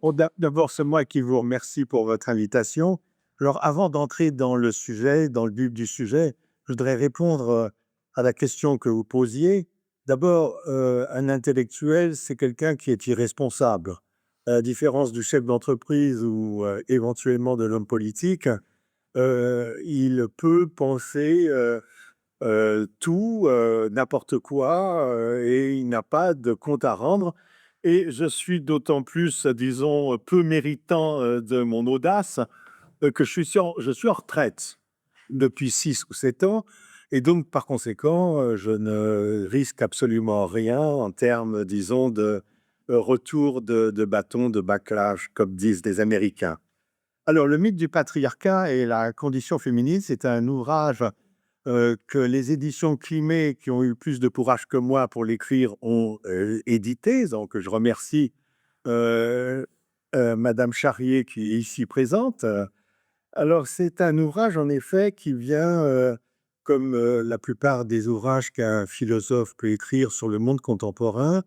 Bon, d'abord, c'est moi qui vous remercie pour votre invitation. Alors, avant d'entrer dans le sujet, dans le vif du sujet, je voudrais répondre à la question que vous posiez. D'abord, un intellectuel, c'est quelqu'un qui est irresponsable. À la différence du chef d'entreprise ou éventuellement de l'homme politique, il peut penser tout, n'importe quoi, et il n'a pas de compte à rendre. Et je suis d'autant plus, disons, peu méritant de mon audace que je suis en retraite depuis 6 ou 7 ans. Et donc, par conséquent, je ne risque absolument rien en termes, disons, de retour de bâton, de backlash, comme disent les Américains. Alors, le mythe du patriarcat et la condition féminine, c'est un ouvrage que les éditions Climée, qui ont eu plus de courage que moi pour l'écrire, ont édité. Donc, je remercie euh, Madame Charrier qui est ici présente. Alors, c'est un ouvrage, en effet, qui vient, comme la plupart des ouvrages qu'un philosophe peut écrire sur le monde contemporain,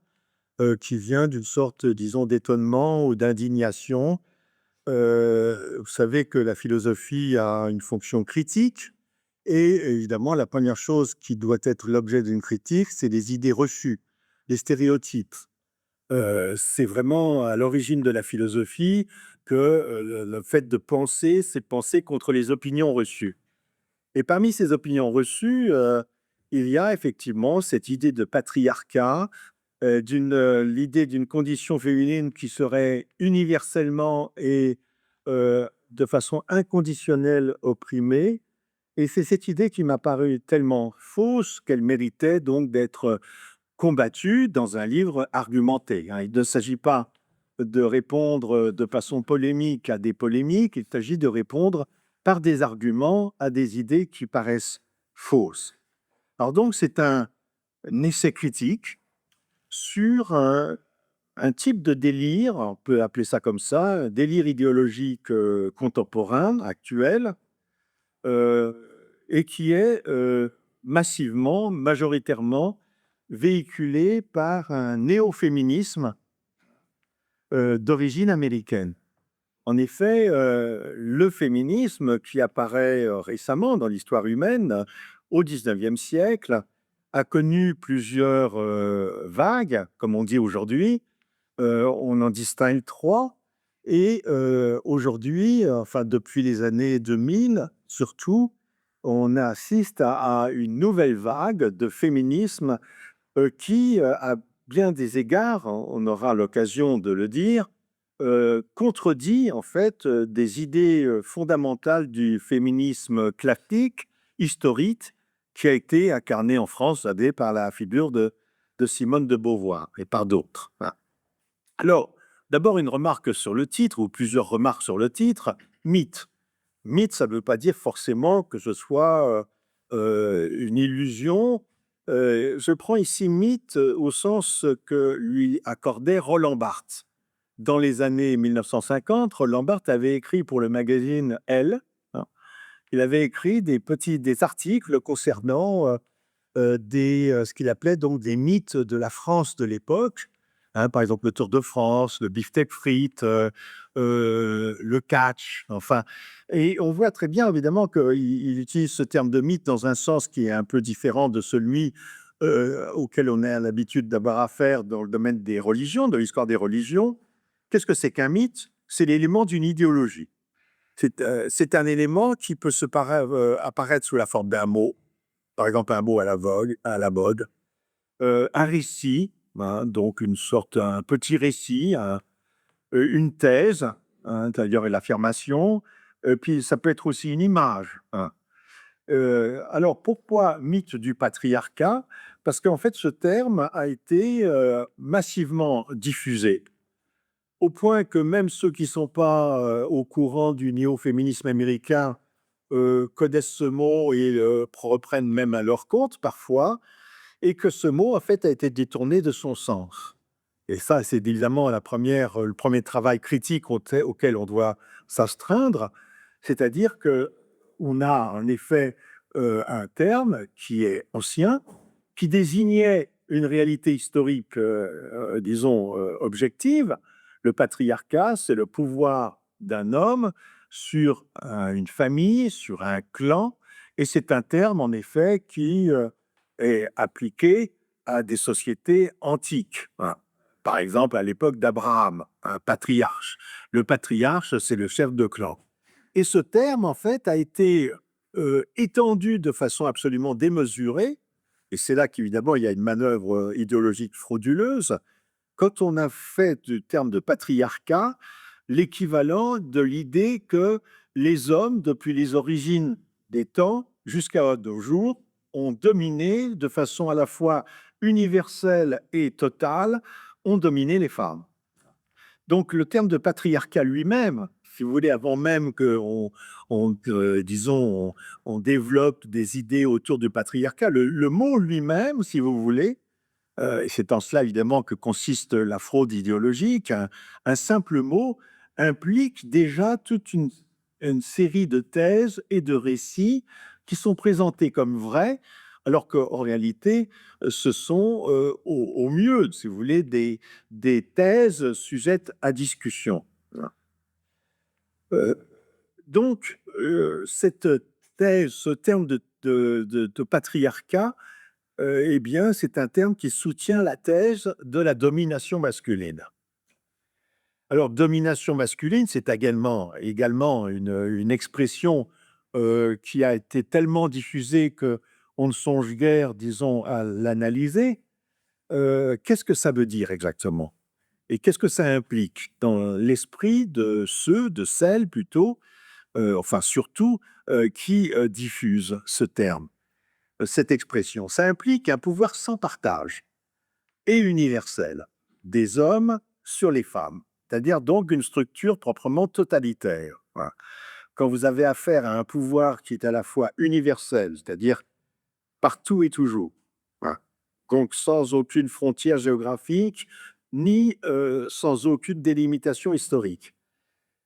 qui vient d'une sorte, disons, d'étonnement ou d'indignation. Vous savez que la philosophie a une fonction critique et évidemment, la première chose qui doit être l'objet d'une critique, c'est les idées reçues, les stéréotypes. C'est vraiment à l'origine de la philosophie que, le fait de penser, c'est penser contre les opinions reçues. Et parmi ces opinions reçues, il y a effectivement cette idée de patriarcat, l'idée d'une condition féminine qui serait universellement et de façon inconditionnelle opprimée. Et c'est cette idée qui m'a paru tellement fausse qu'elle méritait donc d'être combattue dans un livre argumenté, hein. Il ne s'agit pas de répondre de façon polémique à des polémiques, il s'agit de répondre par des arguments à des idées qui paraissent fausses. Alors donc c'est un essai critique sur un type de délire, on peut appeler ça comme ça, un délire idéologique contemporain, actuel, euh, et qui est massivement, majoritairement véhiculé par un néo-féminisme d'origine américaine. En effet, le féminisme qui apparaît récemment dans l'histoire humaine, au 19e siècle, a connu plusieurs vagues, comme on dit aujourd'hui. On en distingue trois. Et aujourd'hui, enfin depuis les années 2000 surtout, on assiste à une nouvelle vague de féminisme qui, à bien des égards, on aura l'occasion de le dire, contredit en fait des idées fondamentales du féminisme classique, historique, qui a été incarné en France, vous savez, par la figure de Simone de Beauvoir et par d'autres, hein. Alors, d'abord une remarque sur le titre, ou plusieurs remarques sur le titre. Mythe. Mythe, ça ne veut pas dire forcément que ce soit une illusion. Je prends ici mythe au sens que lui accordait Roland Barthes. Dans les années 1950, Roland Barthes avait écrit pour le magazine Elle, hein, il avait écrit des articles concernant ce qu'il appelait donc des mythes de la France de l'époque, hein, par exemple le Tour de France, le beefsteak frites, le catch, enfin. Et on voit très bien évidemment qu'il utilise ce terme de mythe dans un sens qui est un peu différent de celui auquel on a l'habitude d'avoir affaire dans le domaine des religions, de l'histoire des religions. Qu'est-ce que c'est qu'un mythe? C'est l'élément d'une idéologie. C'est un élément qui peut apparaître sous la forme d'un mot, par exemple un mot à la mode, un récit, hein, donc un petit récit, une thèse, hein, c'est-à-dire l'affirmation, puis ça peut être aussi une image, hein. Alors pourquoi mythe du patriarcat? Parce qu'en fait ce terme a été massivement diffusé, au point que même ceux qui ne sont pas au courant du néo-féminisme américain connaissent ce mot et le reprennent même à leur compte parfois, et que ce mot, en fait, a été détourné de son sens. Et ça, c'est évidemment le premier travail critique auquel on doit s'astreindre, c'est-à-dire que on a en effet un terme qui est ancien, qui désignait une réalité historique, disons, objective, Le patriarcat, c'est le pouvoir d'un homme sur une famille, sur un clan, et c'est un terme, en effet, qui est appliqué à des sociétés antiques, hein. Par exemple, à l'époque d'Abraham, un patriarche. Le patriarche, c'est le chef de clan. Et ce terme, en fait, a été étendu de façon absolument démesurée, et c'est là qu'évidemment il y a une manœuvre idéologique frauduleuse, quand on a fait du terme de patriarcat l'équivalent de l'idée que les hommes, depuis les origines des temps jusqu'à nos jours, ont dominé de façon à la fois universelle et totale, ont dominé les femmes. Donc le terme de patriarcat lui-même, si vous voulez, avant même qu'on, disons, on développe des idées autour du patriarcat, le mot lui-même, si vous voulez, et c'est en cela évidemment que consiste la fraude idéologique, un simple mot implique déjà toute une série de thèses et de récits qui sont présentés comme vrais, alors qu'en réalité, ce sont au mieux, si vous voulez, des thèses sujettes à discussion. Euh, donc, cette thèse, ce terme de patriarcat, eh bien, c'est un terme qui soutient la thèse de la domination masculine. Alors, domination masculine, c'est également une expression qui a été tellement diffusée qu'on ne songe guère, disons, à l'analyser. Qu'est-ce que ça veut dire exactement? Et qu'est-ce que ça implique dans l'esprit de ceux, de celles plutôt, enfin surtout, qui diffusent ce terme, cette expression? Ça implique un pouvoir sans partage et universel des hommes sur les femmes, c'est-à-dire donc une structure proprement totalitaire. Voilà. Quand vous avez affaire à un pouvoir qui est à la fois universel, c'est-à-dire partout et toujours, voilà, donc sans aucune frontière géographique, ni sans aucune délimitation historique,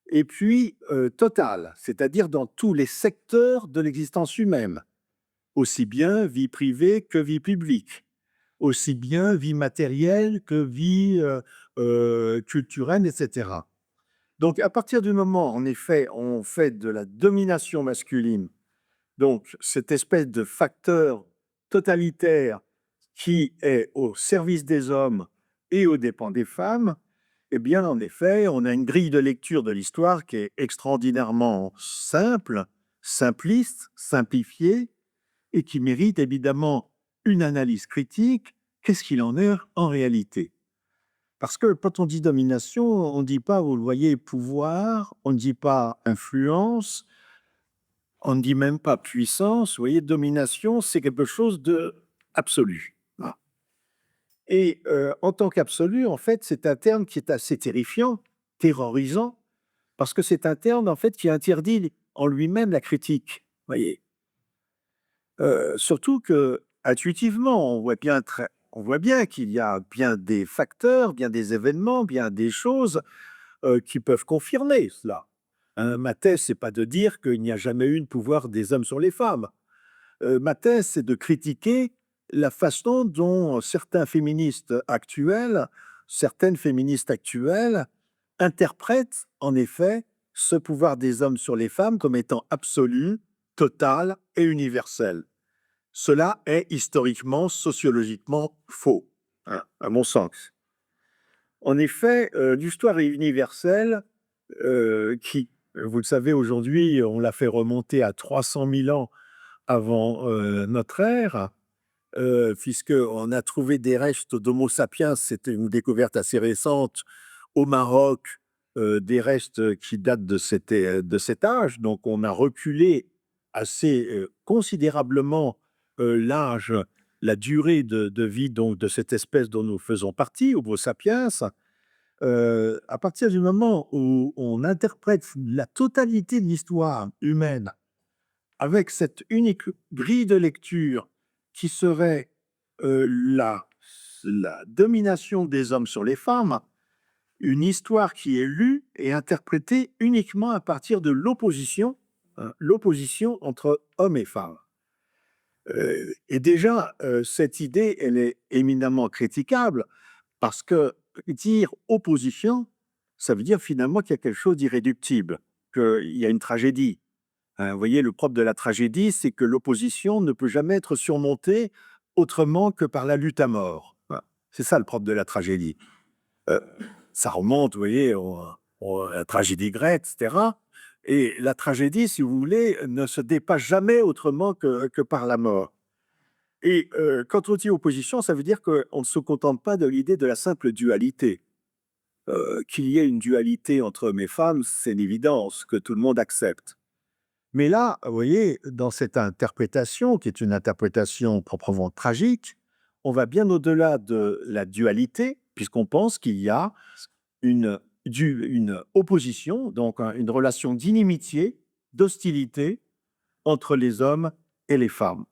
et puis total, c'est-à-dire dans tous les secteurs de l'existence humaine, aussi bien vie privée que vie publique, aussi bien vie matérielle que vie culturelle, etc. Donc, à partir du moment, en effet, on fait de la domination masculine, donc cette espèce de facteur totalitaire qui est au service des hommes et aux dépens des femmes, eh bien, en effet, on a une grille de lecture de l'histoire qui est extraordinairement simple, simpliste, simplifiée, et qui mérite évidemment une analyse critique. Qu'est-ce qu'il en est en réalité? Parce que quand on dit domination, on ne dit pas, vous le voyez, pouvoir, on ne dit pas influence, on ne dit même pas puissance. Vous voyez, domination, c'est quelque chose de absolu. Ah. Et en tant qu'absolu, en fait, c'est un terme qui est assez terrifiant, terrorisant, parce que c'est un terme, en fait, qui interdit en lui-même la critique. Voyez. Surtout que intuitivement, on voit bien qu'il y a bien des facteurs, bien des événements, bien des choses, qui peuvent confirmer cela. Ma thèse, c'est pas de dire qu'il n'y a jamais eu de pouvoir des hommes sur les femmes. Ma thèse, c'est de critiquer la façon dont certaines féministes actuelles interprètent, en effet, ce pouvoir des hommes sur les femmes comme étant absolu, total et universel. Cela est historiquement, sociologiquement faux, hein, à mon sens. En effet, l'histoire est universelle, qui, vous le savez, aujourd'hui, on l'a fait remonter à 300 000 ans avant notre ère, puisqu'on a trouvé des restes d'Homo sapiens, c'était une découverte assez récente, au Maroc, des restes qui datent de cet âge. Donc, on a reculé assez considérablement l'âge, la durée de vie donc, de cette espèce dont nous faisons partie, Homo sapiens. À partir du moment où on interprète la totalité de l'histoire humaine avec cette unique grille de lecture qui serait la domination des hommes sur les femmes, une histoire qui est lue et interprétée uniquement à partir de l'opposition, hein, l'opposition entre hommes et femmes. Et déjà, cette idée, elle est éminemment critiquable parce que dire opposition, ça veut dire finalement qu'il y a quelque chose d'irréductible, qu'il y a une tragédie. Vous voyez, le propre de la tragédie, c'est que l'opposition ne peut jamais être surmontée autrement que par la lutte à mort. Voilà. C'est ça le propre de la tragédie. Euh, Ça remonte, vous voyez, à la tragédie grecque, etc. Et la tragédie, si vous voulez, ne se dépasse jamais autrement que par la mort. Et quand on dit opposition, ça veut dire qu'on ne se contente pas de l'idée de la simple dualité. Qu'il y ait une dualité entre hommes et femmes, c'est une évidence que tout le monde accepte. Mais là, vous voyez, dans cette interprétation, qui est une interprétation proprement tragique, on va bien au-delà de la dualité, puisqu'on pense qu'il y a une, une opposition, donc une relation d'inimitié, d'hostilité entre les hommes et les femmes.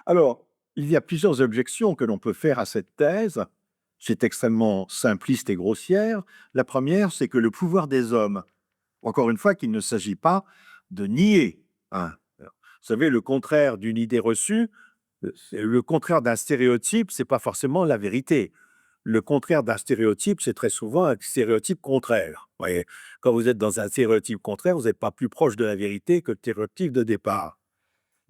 Alors, il y a plusieurs objections que l'on peut faire à cette thèse. C'est extrêmement simpliste et grossière. La première, c'est que le pouvoir des hommes, encore une fois, qu'il ne s'agit pas de nier, hein. Vous savez, le contraire d'une idée reçue, le contraire d'un stéréotype, c'est pas forcément la vérité. Le contraire d'un stéréotype, c'est très souvent un stéréotype contraire. Vous voyez, quand vous êtes dans un stéréotype contraire, vous n'êtes pas plus proche de la vérité que le stéréotype de départ.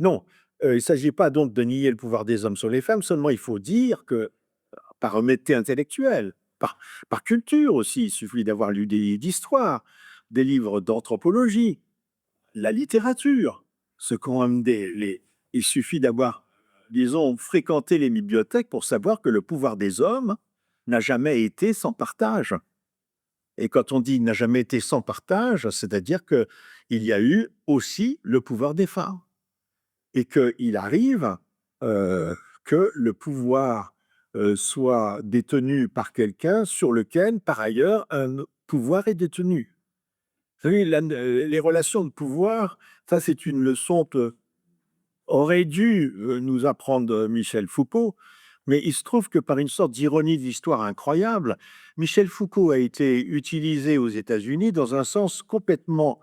Non, il ne s'agit pas donc de nier le pouvoir des hommes sur les femmes, seulement il faut dire que, par honnêteté intellectuelle, par culture aussi, il suffit d'avoir lu des livres d'histoire, des livres d'anthropologie, la littérature, ce qu'ont amené il suffit d'avoir, disons, fréquenté les bibliothèques pour savoir que le pouvoir des hommes n'a jamais été sans partage. Et quand on dit n'a jamais été sans partage, c'est-à-dire qu'il y a eu aussi le pouvoir des femmes. Et qu'il arrive que le pouvoir soit détenu par quelqu'un sur lequel, par ailleurs, un pouvoir est détenu. Vous savez, les relations de pouvoir, ça c'est une leçon que aurait dû nous apprendre Michel Foucault, mais il se trouve que par une sorte d'ironie de l'histoire incroyable, Michel Foucault a été utilisé aux États-Unis dans un sens complètement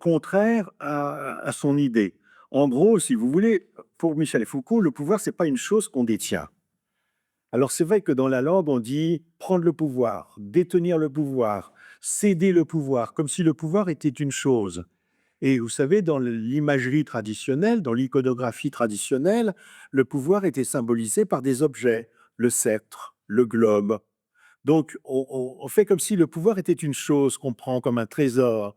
contraire à son idée. En gros, si vous voulez, pour Michel Foucault, le pouvoir, c'est pas une chose qu'on détient. Alors c'est vrai que dans la langue, on dit prendre le pouvoir, détenir le pouvoir, céder le pouvoir, comme si le pouvoir était une chose. Et vous savez, dans l'imagerie traditionnelle, dans l'iconographie traditionnelle, le pouvoir était symbolisé par des objets, le sceptre, le globe. Donc, on fait comme si le pouvoir était une chose qu'on prend comme un trésor.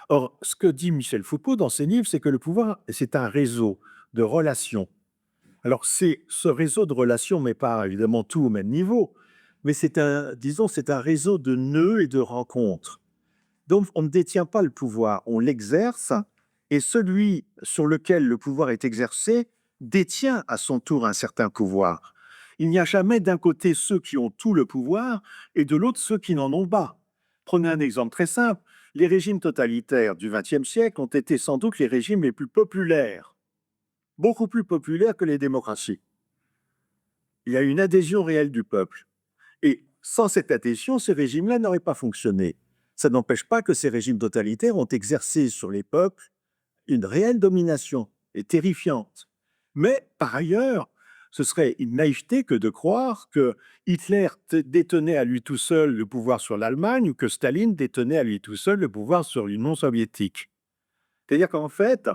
Or, ce que dit Michel Foucault dans ses livres, c'est que le pouvoir, c'est un réseau de relations. Alors, c'est ce réseau de relations, mais pas évidemment tout au même niveau, mais c'est un, disons, c'est un réseau de nœuds et de rencontres. Donc, on ne détient pas le pouvoir, on l'exerce, et celui sur lequel le pouvoir est exercé détient à son tour un certain pouvoir. Il n'y a jamais d'un côté ceux qui ont tout le pouvoir et de l'autre ceux qui n'en ont pas. Prenez un exemple très simple. Les régimes totalitaires du XXe siècle ont été sans doute les régimes les plus populaires, beaucoup plus populaires que les démocraties. Il y a une adhésion réelle du peuple. Et sans cette adhésion, ces régimes-là n'auraient pas fonctionné. Ça n'empêche pas que ces régimes totalitaires ont exercé sur les peuples une réelle domination et terrifiante. Mais par ailleurs, ce serait une naïveté que de croire que Hitler détenait à lui tout seul le pouvoir sur l'Allemagne ou que Staline détenait à lui tout seul le pouvoir sur l'Union soviétique. C'est-à-dire qu'en fait,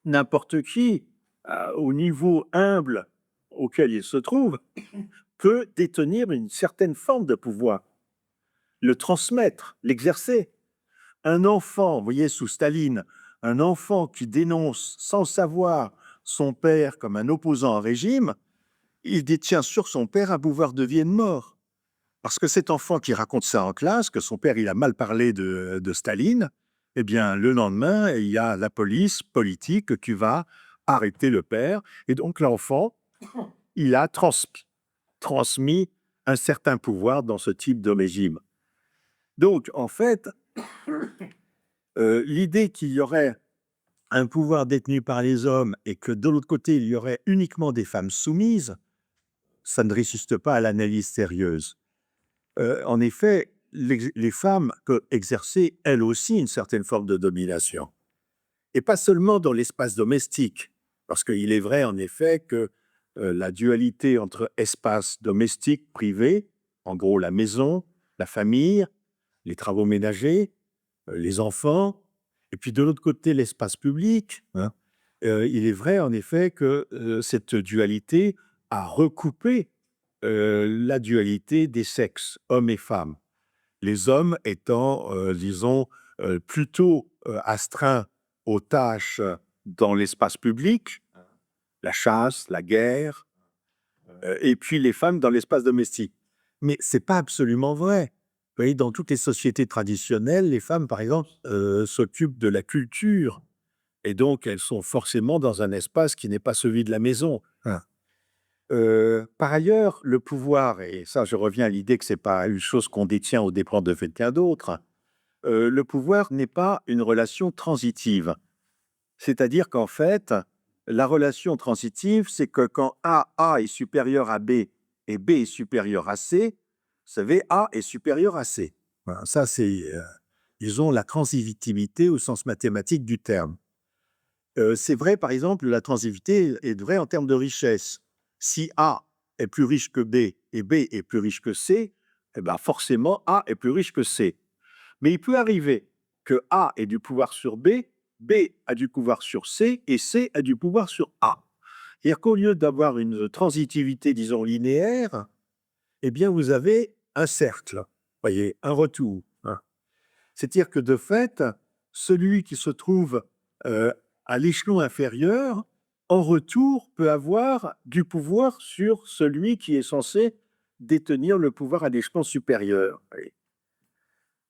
n'importe qui, au niveau humble auquel il se trouve, peut détenir une certaine forme de pouvoir, le transmettre, l'exercer. Un enfant, vous voyez, sous Staline, un enfant qui dénonce sans savoir son père comme un opposant au régime, il détient sur son père un pouvoir de vie et de mort. Parce que cet enfant qui raconte ça en classe, que son père il a mal parlé de Staline, eh bien, le lendemain, il y a la police politique qui va arrêter le père. Et donc, l'enfant, il a transmis un certain pouvoir dans ce type de régime. Donc, en fait, l'idée qu'il y aurait un pouvoir détenu par les hommes et que de l'autre côté, il y aurait uniquement des femmes soumises, ça ne résiste pas à l'analyse sérieuse. En effet, les femmes peuvent exercer, elles aussi, une certaine forme de domination. Et pas seulement dans l'espace domestique, parce qu'il est vrai, en effet, que la dualité entre espace domestique, privé, en gros la maison, la famille, les travaux ménagers, les enfants, et puis de l'autre côté, l'espace public, hein. Il est vrai, en effet, que cette dualité a recoupé la dualité des sexes, hommes et femmes. Les hommes étant, disons, plutôt astreints aux tâches dans l'espace public, la chasse, la guerre, et puis les femmes dans l'espace domestique. Mais c'est pas absolument vrai. Vous voyez, dans toutes les sociétés traditionnelles, les femmes, par exemple, s'occupent de la culture et donc elles sont forcément dans un espace qui n'est pas celui de la maison. Hein. Par ailleurs, le pouvoir, et ça je reviens à l'idée que c'est pas une chose qu'on détient aux dépens de quelqu'un d'autre, le pouvoir n'est pas une relation transitive. C'est-à-dire qu'en fait, la relation transitive, c'est que quand A est supérieur à B et B est supérieur à C, vous savez, A est supérieur à C. Voilà, ça, c'est, disons, la transitivité au sens mathématique du terme. C'est vrai, par exemple, la transitivité est vraie en termes de richesse. Si A est plus riche que B et B est plus riche que C, eh ben forcément, A est plus riche que C. Mais il peut arriver que A ait du pouvoir sur B, B a du pouvoir sur C et C a du pouvoir sur A. C'est-à-dire qu'au lieu d'avoir une transitivité, disons, linéaire, eh bien, vous avez un cercle, voyez, un retour. Hein. C'est-à-dire que de fait, celui qui se trouve euh, à l'échelon inférieur, en retour, peut avoir du pouvoir sur celui qui est censé détenir le pouvoir à l'échelon supérieur. Voyez.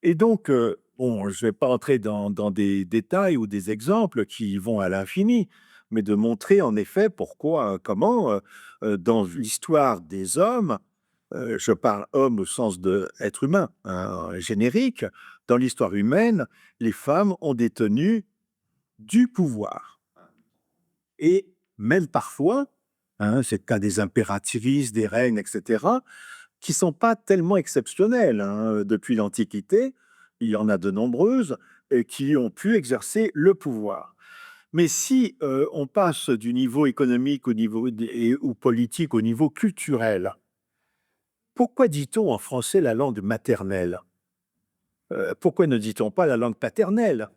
Et donc, bon, je ne vais pas entrer dans des détails ou des exemples qui vont à l'infini, mais de montrer en effet pourquoi, comment, dans l'histoire des hommes, je parle homme au sens de être humain, hein, générique, dans l'histoire humaine, les femmes ont détenu du pouvoir. Et même parfois, hein, c'est le cas des impératrices, des reines, etc., qui sont pas tellement exceptionnelles, hein, depuis l'Antiquité. Il y en a de nombreuses qui ont pu exercer le pouvoir. Mais si on passe du niveau économique au niveau ou politique au niveau culturel, pourquoi dit-on en français la langue maternelle? Pourquoi ne dit-on pas la langue paternelle?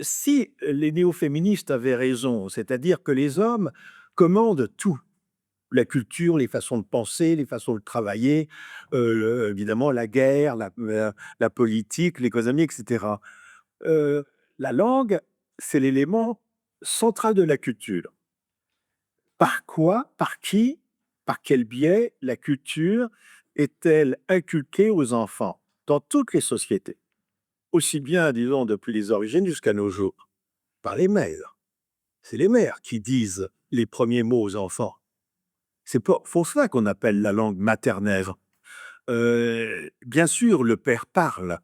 Si les néo-féministes avaient raison, c'est-à-dire que les hommes commandent tout, la culture, les façons de penser, les façons de travailler, évidemment la guerre, la politique, l'économie, etc. Heu, la langue, c'est l'élément central de la culture. Par quoi, par qui, par quel biais la culture est-elle inculquée aux enfants dans toutes les sociétés? Aussi bien, disons, depuis les origines jusqu'à nos jours, par les mères. C'est les mères qui disent les premiers mots aux enfants. C'est pour cela qu'on appelle la langue maternelle. Bien sûr, le père parle,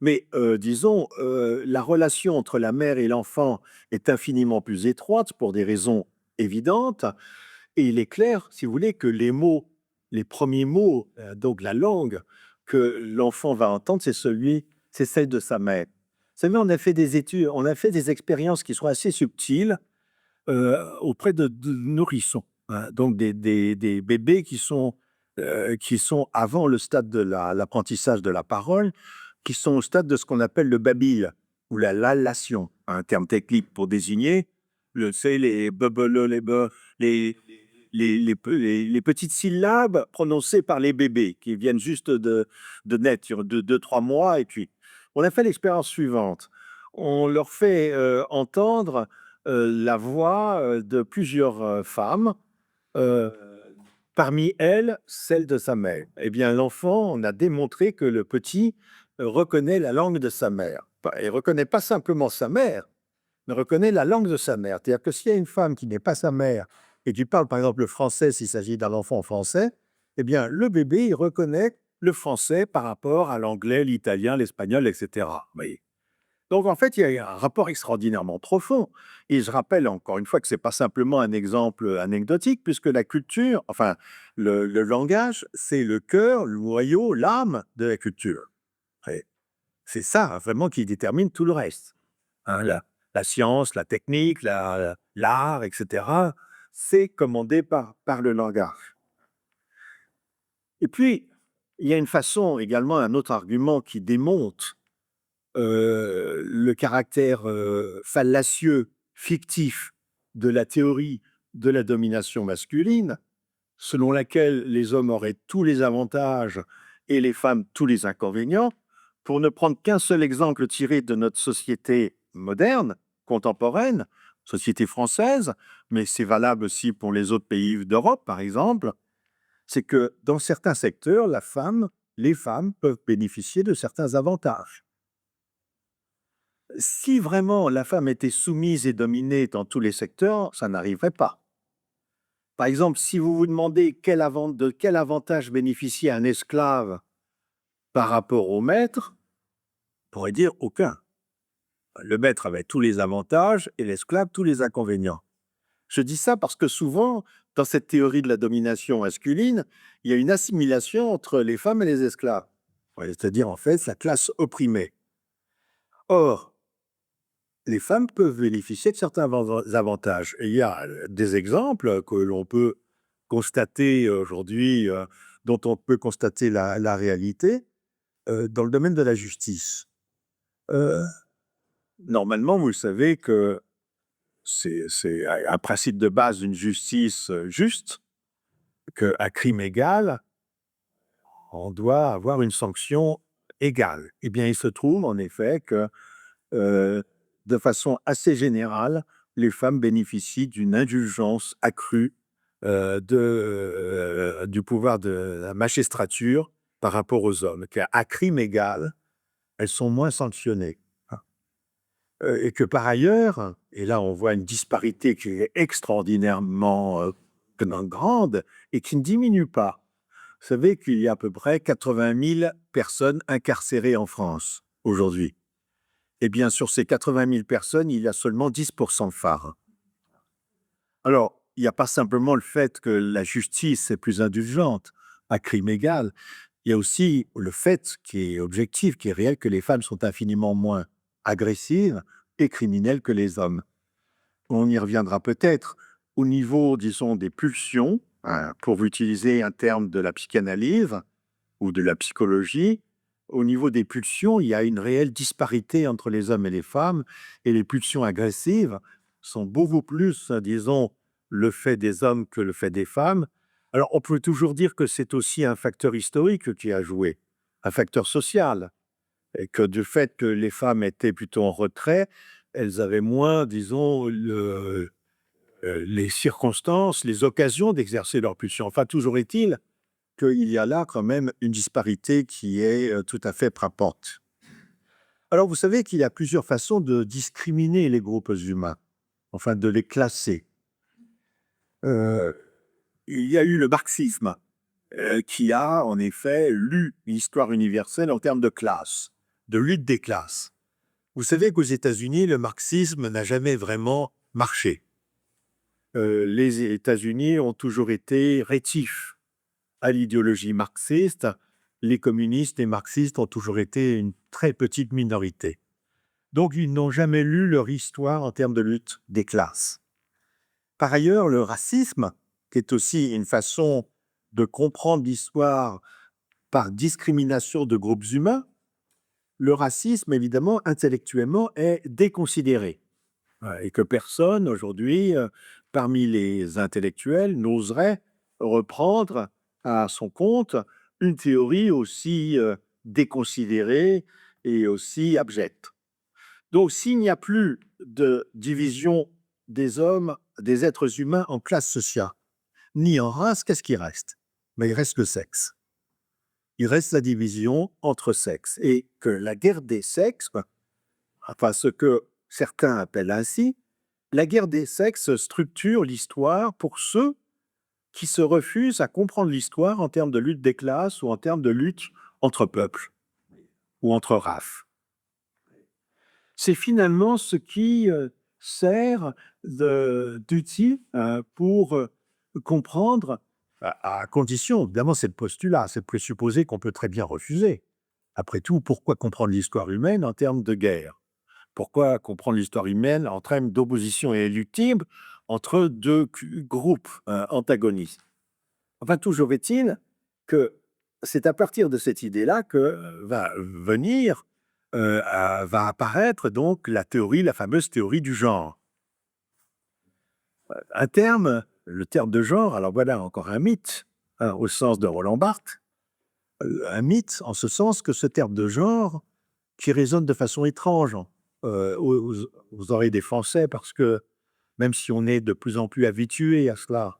mais disons, la relation entre la mère et l'enfant est infiniment plus étroite pour des raisons évidentes et il est clair, si vous voulez, que les mots, les premiers mots, donc la langue que l'enfant va entendre, c'est celle de sa mère. Vous savez, on a fait des études, on a fait des expériences qui sont assez subtiles, auprès de nourrissons, hein, donc des bébés qui sont avant le stade de l'apprentissage de la parole, qui sont au stade de ce qu'on appelle le babil ou la lallation, un terme technique pour désigner les bubble, les petites syllabes prononcées par les bébés qui viennent juste de naître, de 2-3 mois. Et puis, on a fait l'expérience suivante. On leur fait entendre la voix de plusieurs femmes, euh, parmi elles, celle de sa mère. Eh bien, l'enfant, on a démontré que le petit reconnaît la langue de sa mère. Il ne reconnaît pas simplement sa mère, mais reconnaît la langue de sa mère. C'est-à-dire que s'il y a une femme qui n'est pas sa mère et tu parles par exemple le français s'il s'agit d'un enfant français, eh bien, le bébé, il reconnaît le français par rapport à l'anglais, l'italien, l'espagnol, etc. Vous voyez. Donc, en fait, il y a un rapport extraordinairement profond. Et je rappelle encore une fois que ce n'est pas simplement un exemple anecdotique, puisque la culture, enfin, le langage, c'est le cœur, le noyau, l'âme de la culture. Et c'est ça, hein, vraiment, qui détermine tout le reste. Hein, la science, la technique, l'art, etc., c'est commandé par le langage. Et puis, Il y a une façon également, un autre argument qui démonte le caractère fallacieux, fictif de la théorie de la domination masculine, selon laquelle les hommes auraient tous les avantages et les femmes tous les inconvénients, pour ne prendre qu'un seul exemple tiré de notre société moderne, contemporaine, société française, mais c'est valable aussi pour les autres pays d'Europe, par exemple, c'est que dans certains secteurs, les femmes peuvent bénéficier de certains avantages. Si vraiment la femme était soumise et dominée dans tous les secteurs, ça n'arriverait pas. Par exemple, si vous vous demandez de quel avantage bénéficiait un esclave par rapport au maître, on pourrait dire aucun. Le maître avait tous les avantages et l'esclave tous les inconvénients. Je dis ça parce que souvent, dans cette théorie de la domination masculine, il y a une assimilation entre les femmes et les esclaves. Ouais, c'est-à-dire, en fait, la classe opprimée. Or, les femmes peuvent bénéficier de certains avantages. Et il y a des exemples que l'on peut constater aujourd'hui, dont on peut constater la réalité, dans le domaine de la justice. Euh, Normalement, vous savez que c'est un principe de base d'une justice juste, qu'à crime égal, on doit avoir une sanction égale. Eh bien, il se trouve en effet que, euh, de façon assez générale, les femmes bénéficient d'une indulgence accrue du pouvoir de la magistrature par rapport aux hommes, qu'à crime égal, elles sont moins sanctionnées. Hein. Et que par ailleurs, et là on voit une disparité qui est extraordinairement grande et qui ne diminue pas. Vous savez qu'il y a à peu près 80 000 personnes incarcérées en France aujourd'hui. Eh bien, sur ces 80 000 personnes, il y a seulement 10% de phares. Alors, il n'y a pas simplement le fait que la justice est plus indulgente à crime égal, il y a aussi le fait qui est objectif, qui est réel, que les femmes sont infiniment moins agressives et criminelles que les hommes. On y reviendra peut-être au niveau, disons, des pulsions, hein, pour utiliser un terme de la psychanalyse ou de la psychologie. Au niveau des pulsions, il y a une réelle disparité entre les hommes et les femmes, et les pulsions agressives sont beaucoup plus, disons, le fait des hommes que le fait des femmes. Alors, on peut toujours dire que c'est aussi un facteur historique qui a joué, un facteur social, et que du fait que les femmes étaient plutôt en retrait, elles avaient moins, disons, les circonstances, les occasions d'exercer leur pulsion. Enfin, toujours est-il qu'il y a là quand même une disparité qui est tout à fait frappante. Alors, vous savez qu'il y a plusieurs façons de discriminer les groupes humains, enfin de les classer. Euh, il y a eu le marxisme, qui a en effet lu l'histoire universelle en termes de classe, de lutte des classes. Vous savez qu'aux États-Unis, le marxisme n'a jamais vraiment marché. Les États-Unis ont toujours été rétifs à l'idéologie marxiste. Les communistes et marxistes ont toujours été une très petite minorité. Donc, ils n'ont jamais lu leur histoire en termes de lutte des classes. Par ailleurs, le racisme, qui est aussi une façon de comprendre l'histoire par discrimination de groupes humains, le racisme, évidemment, intellectuellement, est déconsidéré. Et que personne, aujourd'hui, parmi les intellectuels, n'oserait reprendre à son compte une théorie aussi déconsidérée et aussi abjecte. Donc, s'il n'y a plus de division des hommes, des êtres humains en classes sociales, ni en race, qu'est-ce qui reste? Mais il reste le sexe. Il reste la division entre sexes. Et que la guerre des sexes, enfin ce que certains appellent ainsi, la guerre des sexes structure l'histoire pour ceux qui se refusent à comprendre l'histoire en termes de lutte des classes ou en termes de lutte entre peuples ou entre races. C'est finalement ce qui sert d'outil pour comprendre, à condition, évidemment, c'est le postulat, c'est le présupposé qu'on peut très bien refuser. Après tout, pourquoi comprendre l'histoire humaine en termes de guerre? Pourquoi comprendre l'histoire humaine en termes d'opposition éluctible entre deux groupes antagonistes? Enfin, toujours est-il que c'est à partir de cette idée-là que va apparaître donc la fameuse théorie du genre. Le terme de genre, alors voilà encore un mythe, hein, au sens de Roland Barthes, un mythe en ce sens que ce terme de genre, qui résonne de façon étrange aux oreilles des Français, parce que même si on est de plus en plus habitué à cela,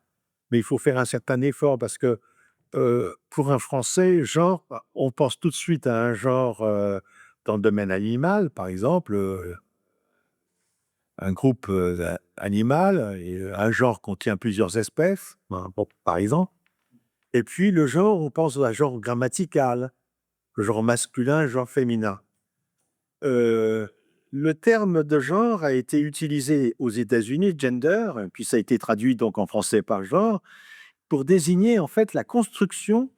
mais il faut faire un certain effort parce que pour un Français, genre, on pense tout de suite à un genre dans le domaine animal, par exemple, un groupe animal, et un genre contient plusieurs espèces, ben, bon, par exemple. Et puis le genre, on pense à un genre grammatical, le genre masculin, le genre féminin. Euh, le terme de genre a été utilisé aux États-Unis, gender, puis ça a été traduit donc en français par genre, pour désigner en fait la construction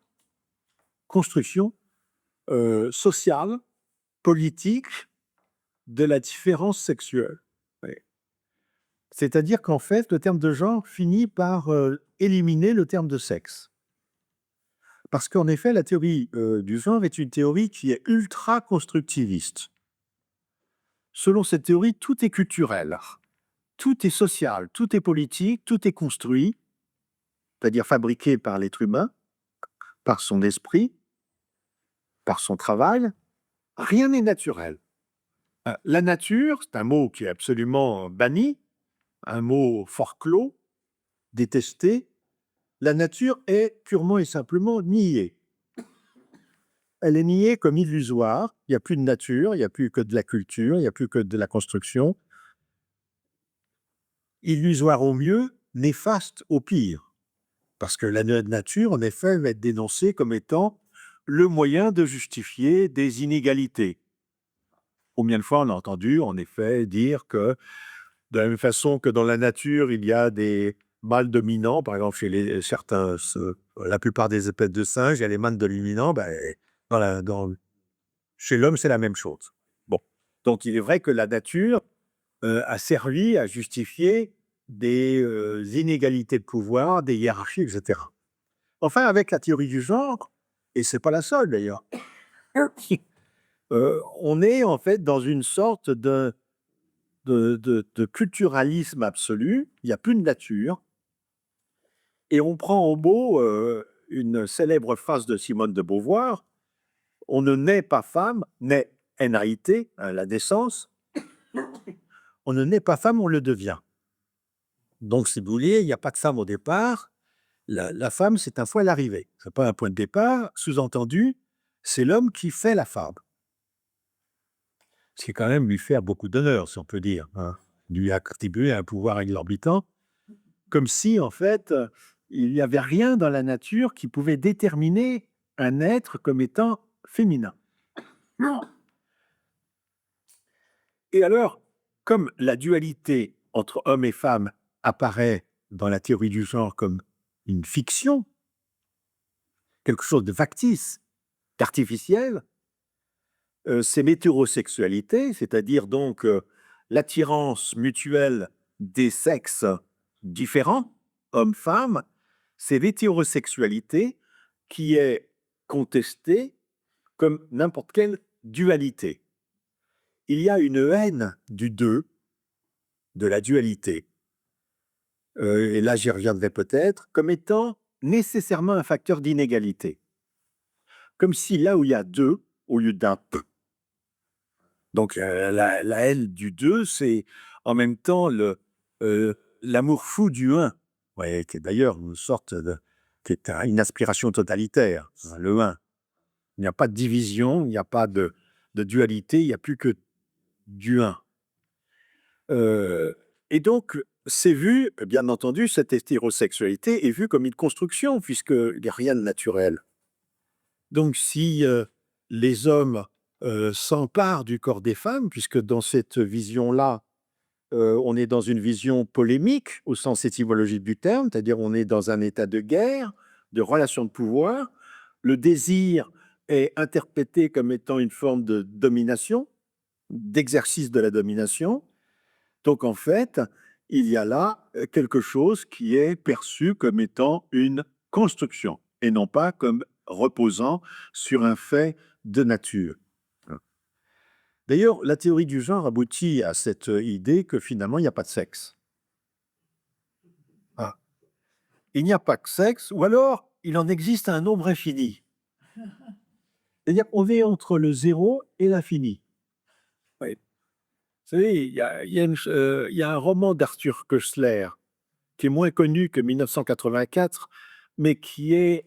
sociale, politique de la différence sexuelle. Oui. C'est-à-dire qu'en fait, le terme de genre finit par éliminer le terme de sexe. Parce qu'en effet, la théorie du genre est une théorie qui est ultra constructiviste. Selon cette théorie, tout est culturel, tout est social, tout est politique, tout est construit, c'est-à-dire fabriqué par l'être humain, par son esprit, par son travail. Rien n'est naturel. La nature, c'est un mot qui est absolument banni, un mot fort clos, détesté. La nature est purement et simplement niée. Elle est niée comme illusoire. Il n'y a plus de nature, il n'y a plus que de la culture, il n'y a plus que de la construction. Illusoire au mieux, néfaste au pire. Parce que la nature, en effet, va être dénoncée comme étant le moyen de justifier des inégalités. Combien de fois on a entendu, en effet, dire que de la même façon que dans la nature, il y a des mâles dominants, par exemple chez la plupart des espèces de singes, il y a les mâles dominants, ben, chez l'homme, c'est la même chose. Bon. Donc il est vrai que la nature a servi à justifier des inégalités de pouvoir, des hiérarchies, etc. Enfin, avec la théorie du genre, et c'est pas la seule d'ailleurs, on est en fait dans une sorte de culturalisme absolu. Il n'y a plus de nature. Et on prend en mot une célèbre phrase de Simone de Beauvoir: on ne naît pas femme, naît NAIT, hein, la naissance. On ne naît pas femme, on le devient. Donc, si vous voulez, il n'y a pas de femme au départ. La femme, c'est un fois l'arrivée. Ce n'est pas un point de départ. Sous-entendu, c'est l'homme qui fait la femme. Ce qui est quand même lui faire beaucoup d'honneur, si on peut dire, hein. Lui attribuer un pouvoir exorbitant, comme si, en fait, il n'y avait rien dans la nature qui pouvait déterminer un être comme étant féminin. Et alors, comme la dualité entre homme et femme apparaît dans la théorie du genre comme une fiction, quelque chose de factice, d'artificiel, c'est l'hétérosexualité, c'est-à-dire donc l'attirance mutuelle des sexes différents, hommes-femmes, c'est l'hétérosexualité qui est contestée comme n'importe quelle dualité. Il y a une haine du deux, de la dualité, et là j'y reviendrai peut-être, comme étant nécessairement un facteur d'inégalité. Comme si là où il y a deux, au lieu d'un peu. Donc la haine du deux, c'est en même temps l'amour fou du un, ouais, qui est d'ailleurs une sorte qui est une aspiration totalitaire, hein, le un. Il n'y a pas de division, il n'y a pas de dualité, il n'y a plus que du un. Et donc, c'est vu, bien entendu, cette hétérosexualité est vue comme une construction, puisqu'il n'y a rien de naturel. Donc, si les hommes s'emparent du corps des femmes, puisque dans cette vision-là, on est dans une vision polémique, au sens étymologique du terme, c'est-à-dire on est dans un état de guerre, de relation de pouvoir. Le désir est interprété comme étant une forme de domination, d'exercice de la domination. Donc, en fait, il y a là quelque chose qui est perçu comme étant une construction et non pas comme reposant sur un fait de nature. D'ailleurs, la théorie du genre aboutit à cette idée que finalement, il n'y a pas de sexe. Ah. Il n'y a pas que sexe, ou alors il en existe un nombre infini. C'est-à-dire qu'on est entre le zéro et l'infini. Oui. Vous savez, il y a un roman d'Arthur Koestler qui est moins connu que 1984, mais qui est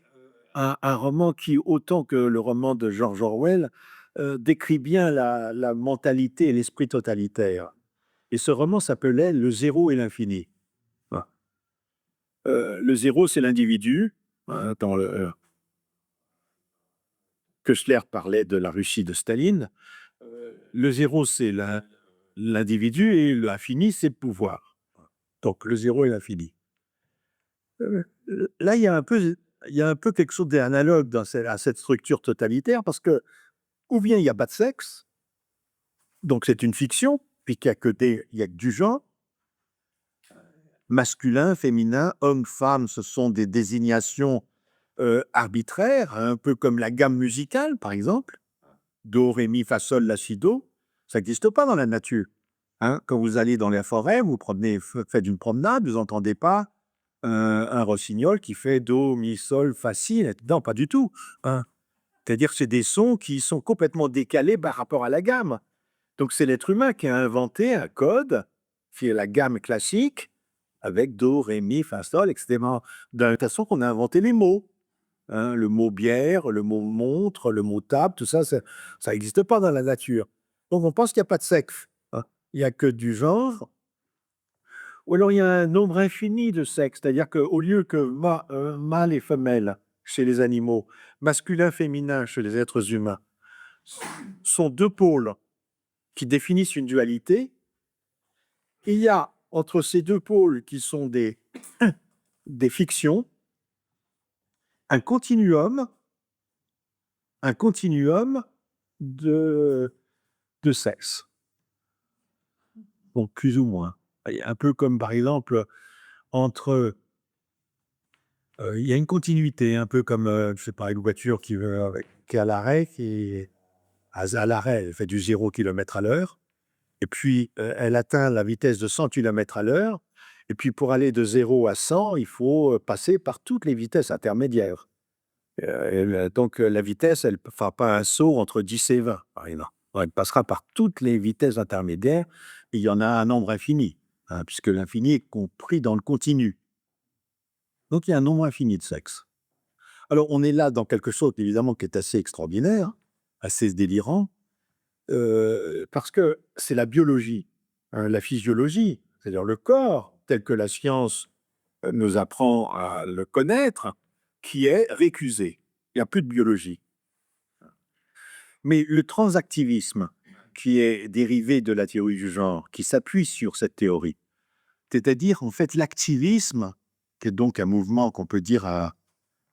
un roman qui, autant que le roman de George Orwell, décrit bien la mentalité et l'esprit totalitaire. Et ce roman s'appelait Le zéro et l'infini. Ah. Le zéro, c'est l'individu. Hein, Koestler parlait de la Russie de Staline. Le zéro, c'est l'individu et l'infini, c'est le pouvoir. Donc le zéro et l'infini. Là, il y a un peu quelque chose d'analogue à cette structure totalitaire parce que, ou bien il n'y a pas de sexe, donc c'est une fiction, puisqu'il il y a que du genre. Masculin, féminin, homme, femme, ce sont des désignations arbitraires, un peu comme la gamme musicale, par exemple. Do, ré, mi, fa, sol, la, si, do. Ça n'existe pas dans la nature. Hein. Quand vous allez dans la forêt, vous faites une promenade, vous n'entendez pas un rossignol qui fait do, mi, sol, fa, si. Non, pas du tout. Hein. C'est-à-dire que c'est des sons qui sont complètement décalés par rapport à la gamme. Donc c'est l'être humain qui a inventé un code, qui est la gamme classique, avec do, ré, mi, fa, sol, etc. De la même façon qu'on a inventé les mots. Hein. Le mot bière, le mot montre, le mot table, tout ça, ça n'existe pas dans la nature. Donc on pense qu'il n'y a pas de sexe. Hein. Il n'y a que du genre. Ou alors il y a un nombre infini de sexes, c'est-à-dire qu'au lieu que mâle et femelle chez les animaux, masculin, féminin chez les êtres humains, sont deux pôles qui définissent une dualité, il y a entre ces deux pôles qui sont des fictions, un continuum de, de sexe. Donc plus ou moins. Un peu comme par exemple entre... il y a une continuité, un peu comme, je sais pas, une voiture qui est à l'arrêt, à l'arrêt, elle fait du 0 km/h, et puis elle atteint la vitesse de 100 km/h, et puis pour aller de 0 à 100, il faut passer par toutes les vitesses intermédiaires. Donc la vitesse, elle ne fera pas un saut entre 10 et 20, par exemple. Elle passera par toutes les vitesses intermédiaires, et il y en a un nombre infini, hein, puisque l'infini est compris dans le continu. Donc il y a un nombre infini de sexes. Alors on est là dans quelque chose, évidemment, qui est assez extraordinaire, assez délirant, parce que c'est la biologie, hein, la physiologie, c'est-à-dire le corps, tel que la science nous apprend à le connaître, qui est récusé. Il n'y a plus de biologie. Mais le transactivisme, qui est dérivé de la théorie du genre, qui s'appuie sur cette théorie, c'est-à-dire, en fait, l'activisme, qui est donc un mouvement qu'on peut dire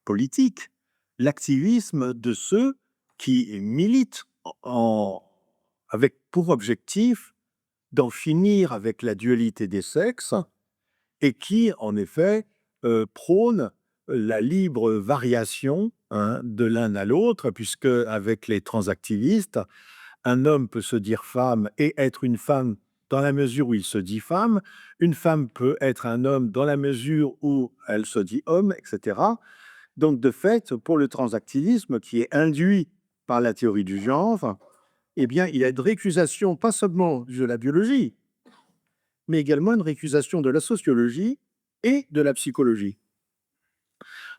politique, l'activisme de ceux qui militent avec pour objectif d'en finir avec la dualité des sexes et qui, en effet, prônent la libre variation, hein, de l'un à l'autre, puisque avec les transactivistes, un homme peut se dire femme et être une femme dans la mesure où il se dit femme, une femme peut être un homme dans la mesure où elle se dit homme, etc. Donc, de fait, pour le transactivisme, qui est induit par la théorie du genre, eh bien, il y a une récusation, pas seulement de la biologie, mais également une récusation de la sociologie et de la psychologie.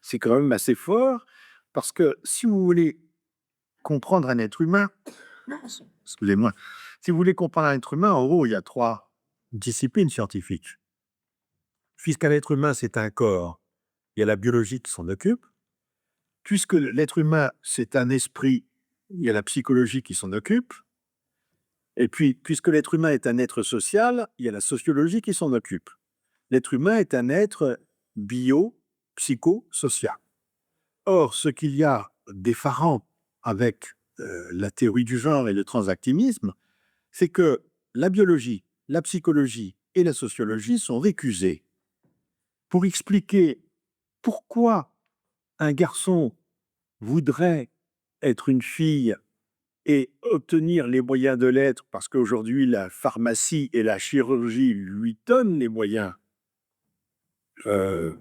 C'est quand même assez fort, parce que si vous voulez comprendre un être humain, excusez-moi, si vous voulez comprendre un être humain, en gros, il y a 3 disciplines scientifiques. Puisqu'un être humain, c'est un corps, il y a la biologie qui s'en occupe. Puisque l'être humain, c'est un esprit, il y a la psychologie qui s'en occupe. Et puis, puisque l'être humain est un être social, il y a la sociologie qui s'en occupe. L'être humain est un être bio-psycho-social. Or, ce qu'il y a d'effarant avec la théorie du genre et le transactivisme, c'est que la biologie, la psychologie et la sociologie sont récusées pour expliquer pourquoi un garçon voudrait être une fille et obtenir les moyens de l'être, parce qu'aujourd'hui la pharmacie et la chirurgie lui donnent les moyens euh,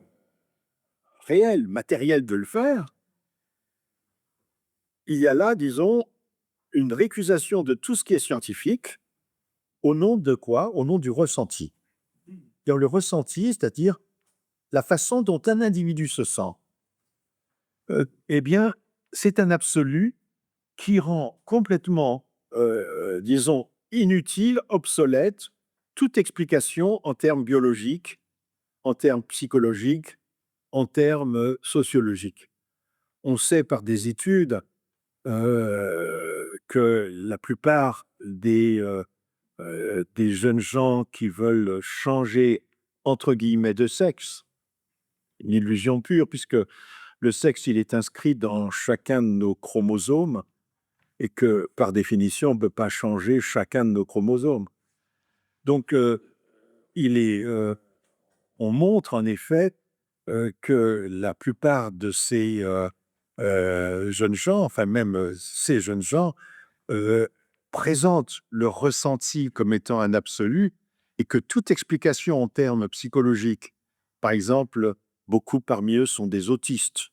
réels, matériels de le faire, il y a là, disons, une récusation de tout ce qui est scientifique. Au nom de quoi? Au nom du ressenti. Dans le ressenti, c'est-à-dire la façon dont un individu se sent. Eh bien, c'est un absolu qui rend complètement, disons, inutile, obsolète, toute explication en termes biologiques, en termes psychologiques, en termes sociologiques. On sait par des études que la plupart des jeunes gens qui veulent changer, entre guillemets, de sexe, une illusion pure, puisque le sexe, il est inscrit dans chacun de nos chromosomes et que, par définition, on ne peut pas changer chacun de nos chromosomes. Donc, on montre en effet que la plupart de ces jeunes gens, enfin même ces jeunes gens, euh, présentent leur ressenti comme étant un absolu et que toute explication en termes psychologiques, par exemple, beaucoup parmi eux sont des autistes.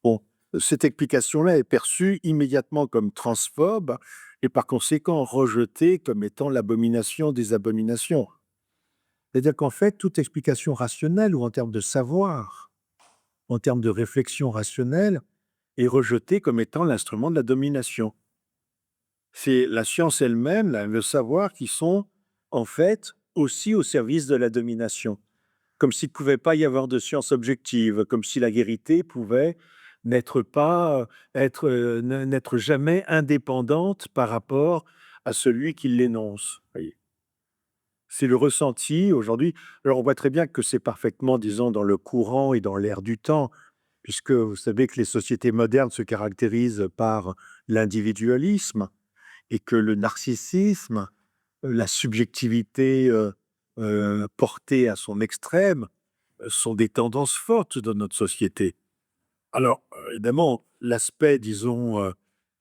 Bon, cette explication-là est perçue immédiatement comme transphobe et par conséquent rejetée comme étant l'abomination des abominations. C'est-à-dire qu'en fait, toute explication rationnelle ou en termes de savoir, en termes de réflexion rationnelle, est rejetée comme étant l'instrument de la domination. C'est la science elle-même, le savoir, qui sont en fait aussi au service de la domination. Comme s'il ne pouvait pas y avoir de science objective, comme si la vérité pouvait n'être pas, n'être jamais indépendante par rapport à celui qui l'énonce. Voyez. C'est le ressenti aujourd'hui. Alors on voit très bien que c'est parfaitement, disons, dans le courant et dans l'air du temps, puisque vous savez que les sociétés modernes se caractérisent par l'individualisme et que le narcissisme, la subjectivité portée à son extrême, sont des tendances fortes dans notre société. Alors, évidemment, l'aspect, disons,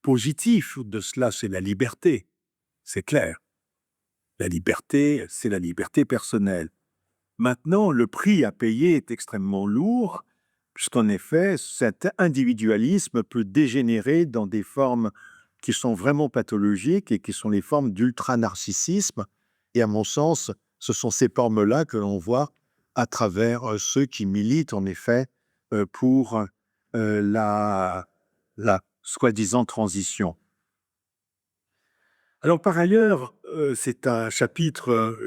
positif de cela, c'est la liberté. C'est clair. La liberté, c'est la liberté personnelle. Maintenant, le prix à payer est extrêmement lourd, puisqu'en effet, cet individualisme peut dégénérer dans des formes qui sont vraiment pathologiques et qui sont les formes d'ultra-narcissisme. Et à mon sens, ce sont ces formes-là que l'on voit à travers ceux qui militent en effet pour la soi-disant transition. Alors par ailleurs, c'est un chapitre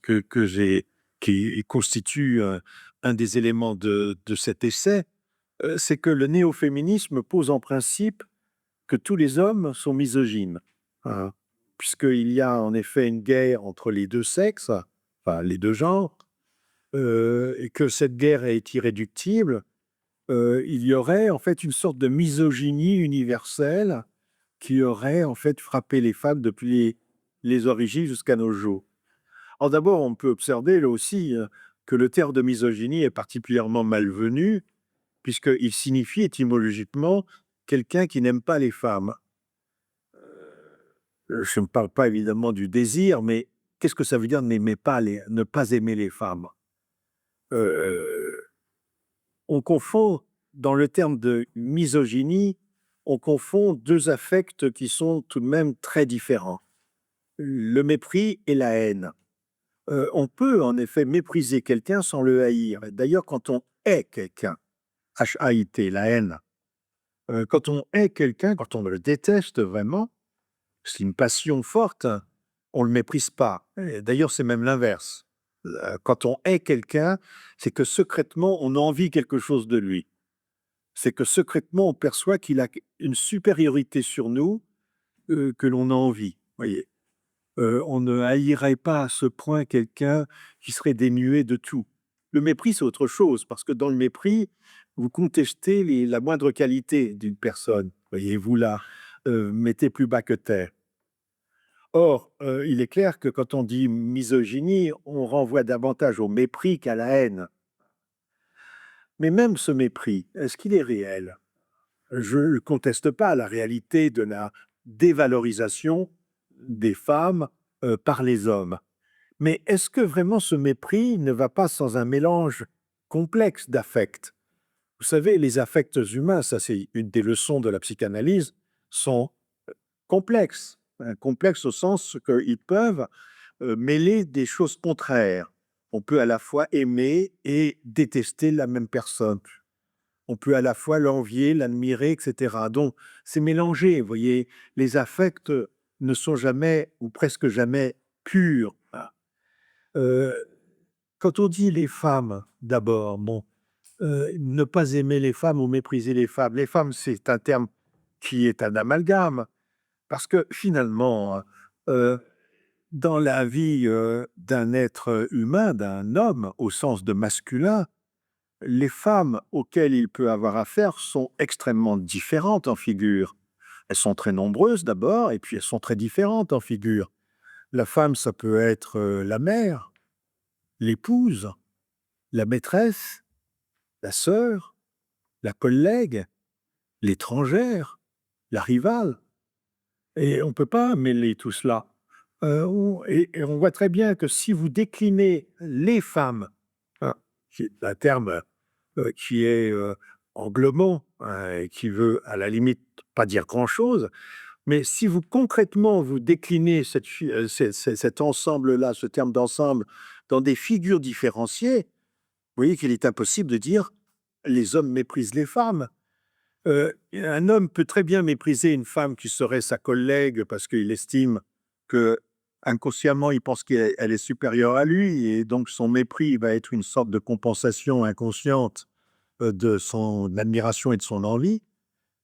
que j'ai, qui constitue un des éléments de cet essai, c'est que le néo-féminisme pose en principe que tous les hommes sont misogynes, hein, puisqu'il y a en effet une guerre entre les deux sexes, enfin les deux genres, et que cette guerre est irréductible. Il y aurait en fait une sorte de misogynie universelle qui aurait en fait frappé les femmes depuis les origines jusqu'à nos jours. Alors d'abord, on peut observer là aussi que le terme de misogynie est particulièrement malvenu, puisqu'il signifie étymologiquement quelqu'un qui n'aime pas les femmes. Je ne parle pas évidemment du désir, mais qu'est-ce que ça veut dire ne pas aimer les femmes? Euh, on confond, dans le terme de misogynie, on confond deux affects qui sont tout de même très différents. Le mépris et la haine. On peut en effet mépriser quelqu'un sans le haïr. D'ailleurs, quand on hait quelqu'un, H-A-I-T, la haine, quand on hait quelqu'un, quand on le déteste vraiment, c'est une passion forte, on ne le méprise pas. Et d'ailleurs, c'est même l'inverse. Quand on hait quelqu'un, c'est que secrètement, on envie quelque chose de lui. C'est que secrètement, on perçoit qu'il a une supériorité sur nous que l'on a envie. Voyez. On ne haïrait pas à ce point quelqu'un qui serait dénué de tout. Le mépris, c'est autre chose, parce que dans le mépris, vous contestez la moindre qualité d'une personne. Voyez, vous la mettez plus bas que terre. Or, il est clair que quand on dit misogynie, on renvoie davantage au mépris qu'à la haine. Mais même ce mépris, est-ce qu'il est réel? Je ne conteste pas la réalité de la dévalorisation des femmes par les hommes. Mais est-ce que vraiment ce mépris ne va pas sans un mélange complexe d'affects? Vous savez, les affects humains, ça c'est une des leçons de la psychanalyse, sont complexes. Complexes au sens qu'ils peuvent mêler des choses contraires. On peut à la fois aimer et détester la même personne. On peut à la fois l'envier, l'admirer, etc. Donc, c'est mélangé, vous voyez. Les affects ne sont jamais, ou presque jamais, purs. Euh, Quand on dit les femmes, d'abord, bon, ne pas aimer les femmes ou mépriser les femmes, c'est un terme qui est un amalgame, parce que finalement, euh, dans la vie d'un être humain, d'un homme, au sens de masculin, les femmes auxquelles il peut avoir affaire sont extrêmement différentes en figure. Elles sont très nombreuses d'abord, et puis elles sont très différentes en figure. La femme, ça peut être la mère, l'épouse, la maîtresse, la sœur, la collègue, l'étrangère, la rivale. Et on ne peut pas mêler tout cela. Et on voit très bien que si vous déclinez les femmes, hein, qui est un terme qui est englobant, hein, et qui veut à la limite pas dire grand-chose, mais si vous concrètement vous déclinez cet ensemble-là, ce terme d'ensemble, dans des figures différenciées, vous voyez qu'il est impossible de dire les hommes méprisent les femmes. Un homme peut très bien mépriser une femme qui serait sa collègue parce qu'il estime que inconsciemment il pense qu'elle est supérieure à lui et donc son mépris va être une sorte de compensation inconsciente de son admiration et de son envie.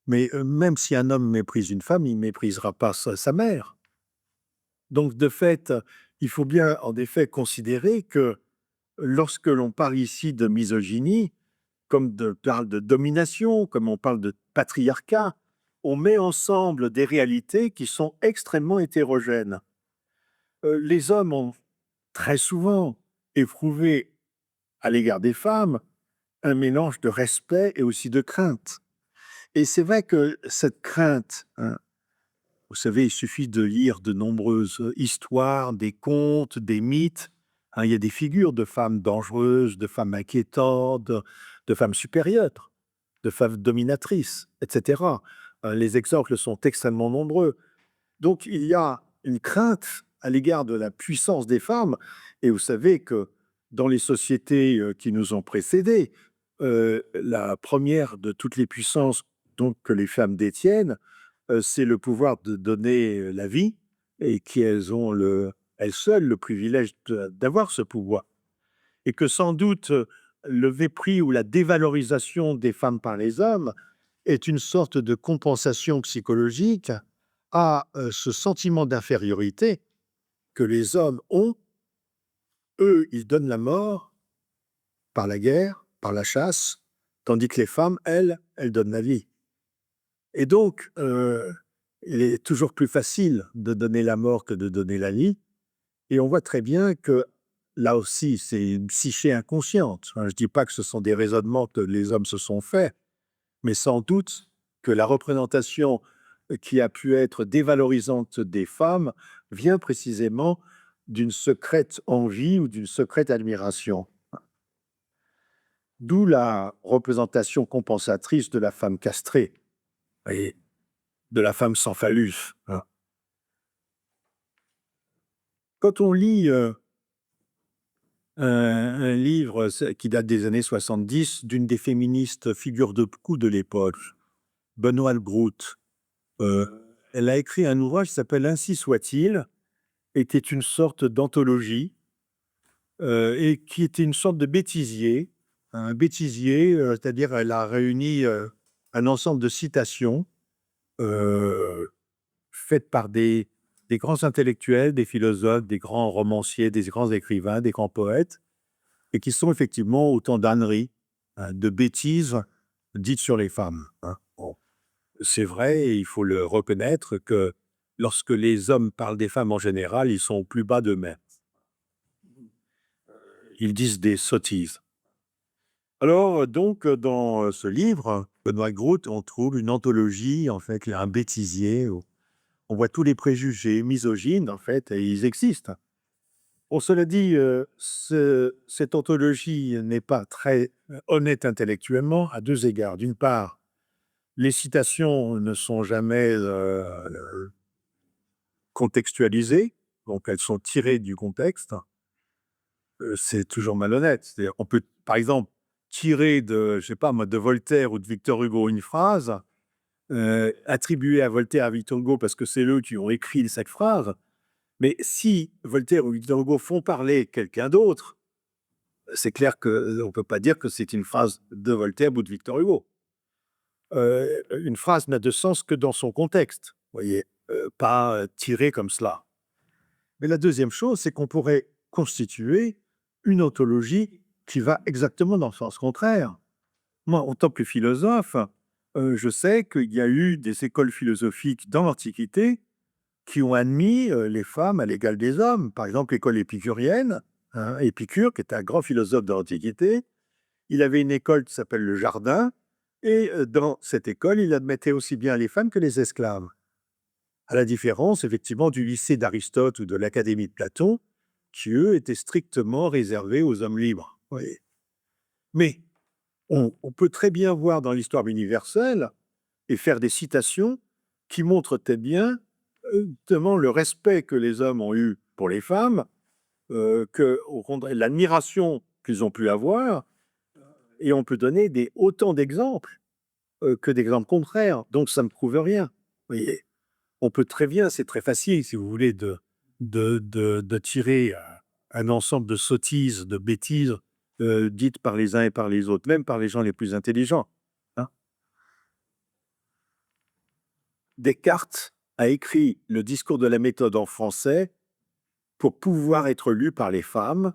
Mais même si un homme méprise une femme, il méprisera pas sa mère. Donc de fait, il faut bien en effet considérer que lorsque l'on parle ici de misogynie, parle de domination, comme on parle de patriarcat, on met ensemble des réalités qui sont extrêmement hétérogènes. Les hommes ont très souvent éprouvé à l'égard des femmes un mélange de respect et aussi de crainte. Et c'est vrai que cette crainte, hein, vous savez, il suffit de lire de nombreuses histoires, des contes, des mythes. Hein, il y a des figures de femmes dangereuses, de femmes inquiétantes, de femmes supérieures, de femmes dominatrices, etc. Les exemples sont extrêmement nombreux. Donc, il y a une crainte à l'égard de la puissance des femmes. Et vous savez que dans les sociétés qui nous ont précédés, la première de toutes les puissances donc, que les femmes détiennent, c'est le pouvoir de donner la vie et qu'elles ont elles seules le privilège d'avoir ce pouvoir. Et que sans doute le mépris ou la dévalorisation des femmes par les hommes est une sorte de compensation psychologique à ce sentiment d'infériorité que les hommes ont. Eux, ils donnent la mort par la guerre, par la chasse, tandis que les femmes, elles donnent la vie. Et donc, il est toujours plus facile de donner la mort que de donner la vie. Et on voit très bien que, là aussi, c'est une psyché inconsciente. Hein. Je ne dis pas que ce sont des raisonnements que les hommes se sont faits, mais sans doute que la représentation qui a pu être dévalorisante des femmes vient précisément d'une secrète envie ou d'une secrète admiration. D'où la représentation compensatrice de la femme castrée, et de la femme sans phallus. Hein. Quand on lit un livre qui date des années 70 d'une des féministes figures de proue de l'époque, Benoît Groot, euh, elle a écrit un ouvrage qui s'appelle Ainsi soit-il, était une sorte d'anthologie et qui était une sorte de bêtisier. Un bêtisier, c'est-à-dire elle a réuni un ensemble de citations euh, faites par des grands intellectuels, des philosophes, des grands romanciers, des grands écrivains, des grands poètes, et qui sont effectivement autant d'âneries, hein, de bêtises dites sur les femmes. Hein. Bon. C'est vrai, et il faut le reconnaître, que lorsque les hommes parlent des femmes en général, ils sont au plus bas d'eux-mêmes. Ils disent des sottises. Alors, donc, dans ce livre, Benoît Groult, on trouve une anthologie, en fait, un bêtisier où on voit tous les préjugés misogynes, en fait, et ils existent. Bon, cela dit, cette anthologie n'est pas très honnête intellectuellement à deux égards. D'une part, les citations ne sont jamais contextualisées, donc elles sont tirées du contexte. C'est toujours malhonnête. C'est-à-dire, on peut, par exemple, tirer de, je sais pas moi, de Voltaire ou de Victor Hugo une phrase, attribuer à Voltaire, à Victor Hugo, parce que c'est eux qui ont écrit cette phrase. Mais si Voltaire ou Victor Hugo font parler quelqu'un d'autre, c'est clair qu'on ne peut pas dire que c'est une phrase de Voltaire ou de Victor Hugo. Une phrase n'a de sens que dans son contexte, vous voyez, pas tirée comme cela. Mais la deuxième chose, c'est qu'on pourrait constituer une ontologie qui va exactement dans le sens contraire. Moi, en tant que philosophe, je sais qu'il y a eu des écoles philosophiques dans l'Antiquité qui ont admis les femmes à l'égal des hommes. Par exemple, l'école épicurienne, hein, Épicure, qui était un grand philosophe de l'Antiquité, il avait une école qui s'appelle le Jardin, et dans cette école, il admettait aussi bien les femmes que les esclaves. À la différence, effectivement, du lycée d'Aristote ou de l'Académie de Platon, qui, eux, étaient strictement réservés aux hommes libres. Vous voyez. Mais on peut très bien voir dans l'histoire universelle et faire des citations qui montrent très bien notamment le respect que les hommes ont eu pour les femmes, au contraire, l'admiration qu'ils ont pu avoir, et on peut donner autant d'exemples que d'exemples contraires. Donc ça ne prouve rien. Vous voyez. On peut très bien, c'est très facile, si vous voulez, de tirer un ensemble de sottises, de bêtises dites par les uns et par les autres, même par les gens les plus intelligents, hein. Descartes a écrit le discours de la méthode en français pour pouvoir être lu par les femmes,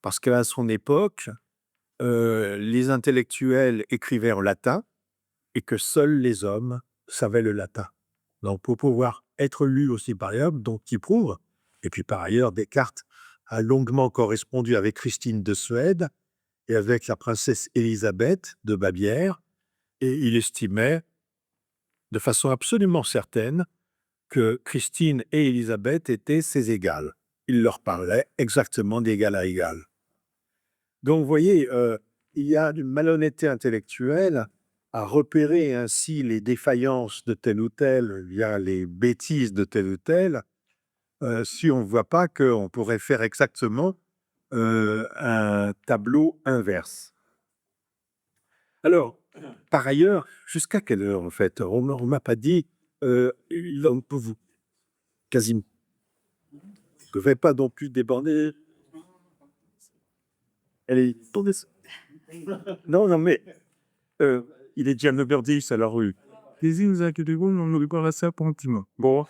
parce qu'à son époque, les intellectuels écrivaient en latin et que seuls les hommes savaient le latin. Donc, pour pouvoir être lu aussi par les hommes, donc qui prouve, et puis par ailleurs, Descartes a longuement correspondu avec Christine de Suède et avec la princesse Élisabeth de Bavière, et il estimait de façon absolument certaine que Christine et Élisabeth étaient ses égales. Il leur parlait exactement d'égal à égal. Donc, vous voyez, il y a une malhonnêteté intellectuelle à repérer ainsi les défaillances de tel ou tel via les bêtises de tel ou tel, si on ne voit pas qu'on pourrait faire exactement un tableau inverse. Alors, par ailleurs, jusqu'à quelle heure en fait? On ne m'a pas dit, l'homme pour vous, quasiment. Je ne devais pas non plus déborder. Elle est tournée. Non, non, mais il est déjà 9h10 à la rue. Allez-y, vous inquiétez pas, on nous parle ça tranquillement. Bon,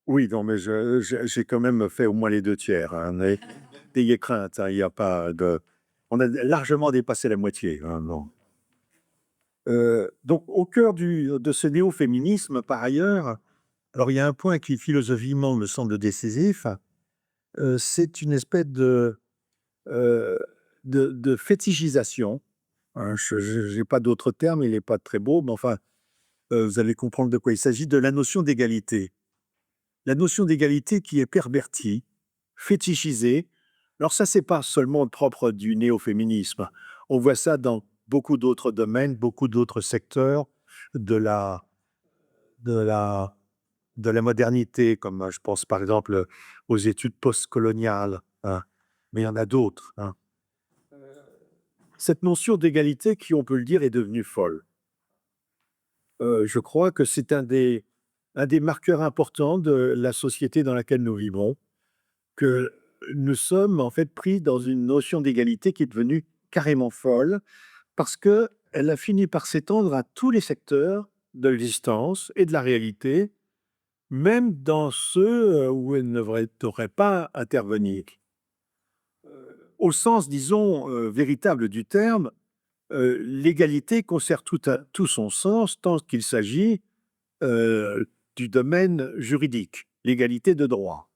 oui, non, mais j'ai quand même fait au moins les 2 tiers. Hein, n'ayez crainte, hein, il n'y a pas de. On a largement dépassé la moitié. Hein, non. Donc, au cœur de ce néo-féminisme, par ailleurs, alors il y a un point qui philosophiquement me semble décisif, c'est une espèce euh, de fétichisation. Hein, je n'ai pas d'autre terme, il n'est pas très beau, mais enfin, vous allez comprendre de quoi il s'agit, de la notion d'égalité. La notion d'égalité qui est pervertie, fétichisée. Alors ça, c'est pas seulement propre du néo-féminisme. On voit ça dans beaucoup d'autres domaines, beaucoup d'autres secteurs de la, de la, de la modernité, comme je pense par exemple aux études postcoloniales, hein. Mais il y en a d'autres, hein. Cette notion d'égalité qui, on peut le dire, est devenue folle. Je crois que c'est un des marqueurs importants de la société dans laquelle nous vivons, que nous sommes en fait pris dans une notion d'égalité qui est devenue carrément folle, parce qu'elle a fini par s'étendre à tous les secteurs de l'existence et de la réalité, même dans ceux où elle ne devrait pas intervenir. Au sens, disons, véritable du terme, l'égalité conserve tout son sens tant qu'il s'agit du domaine juridique, l'égalité de droit.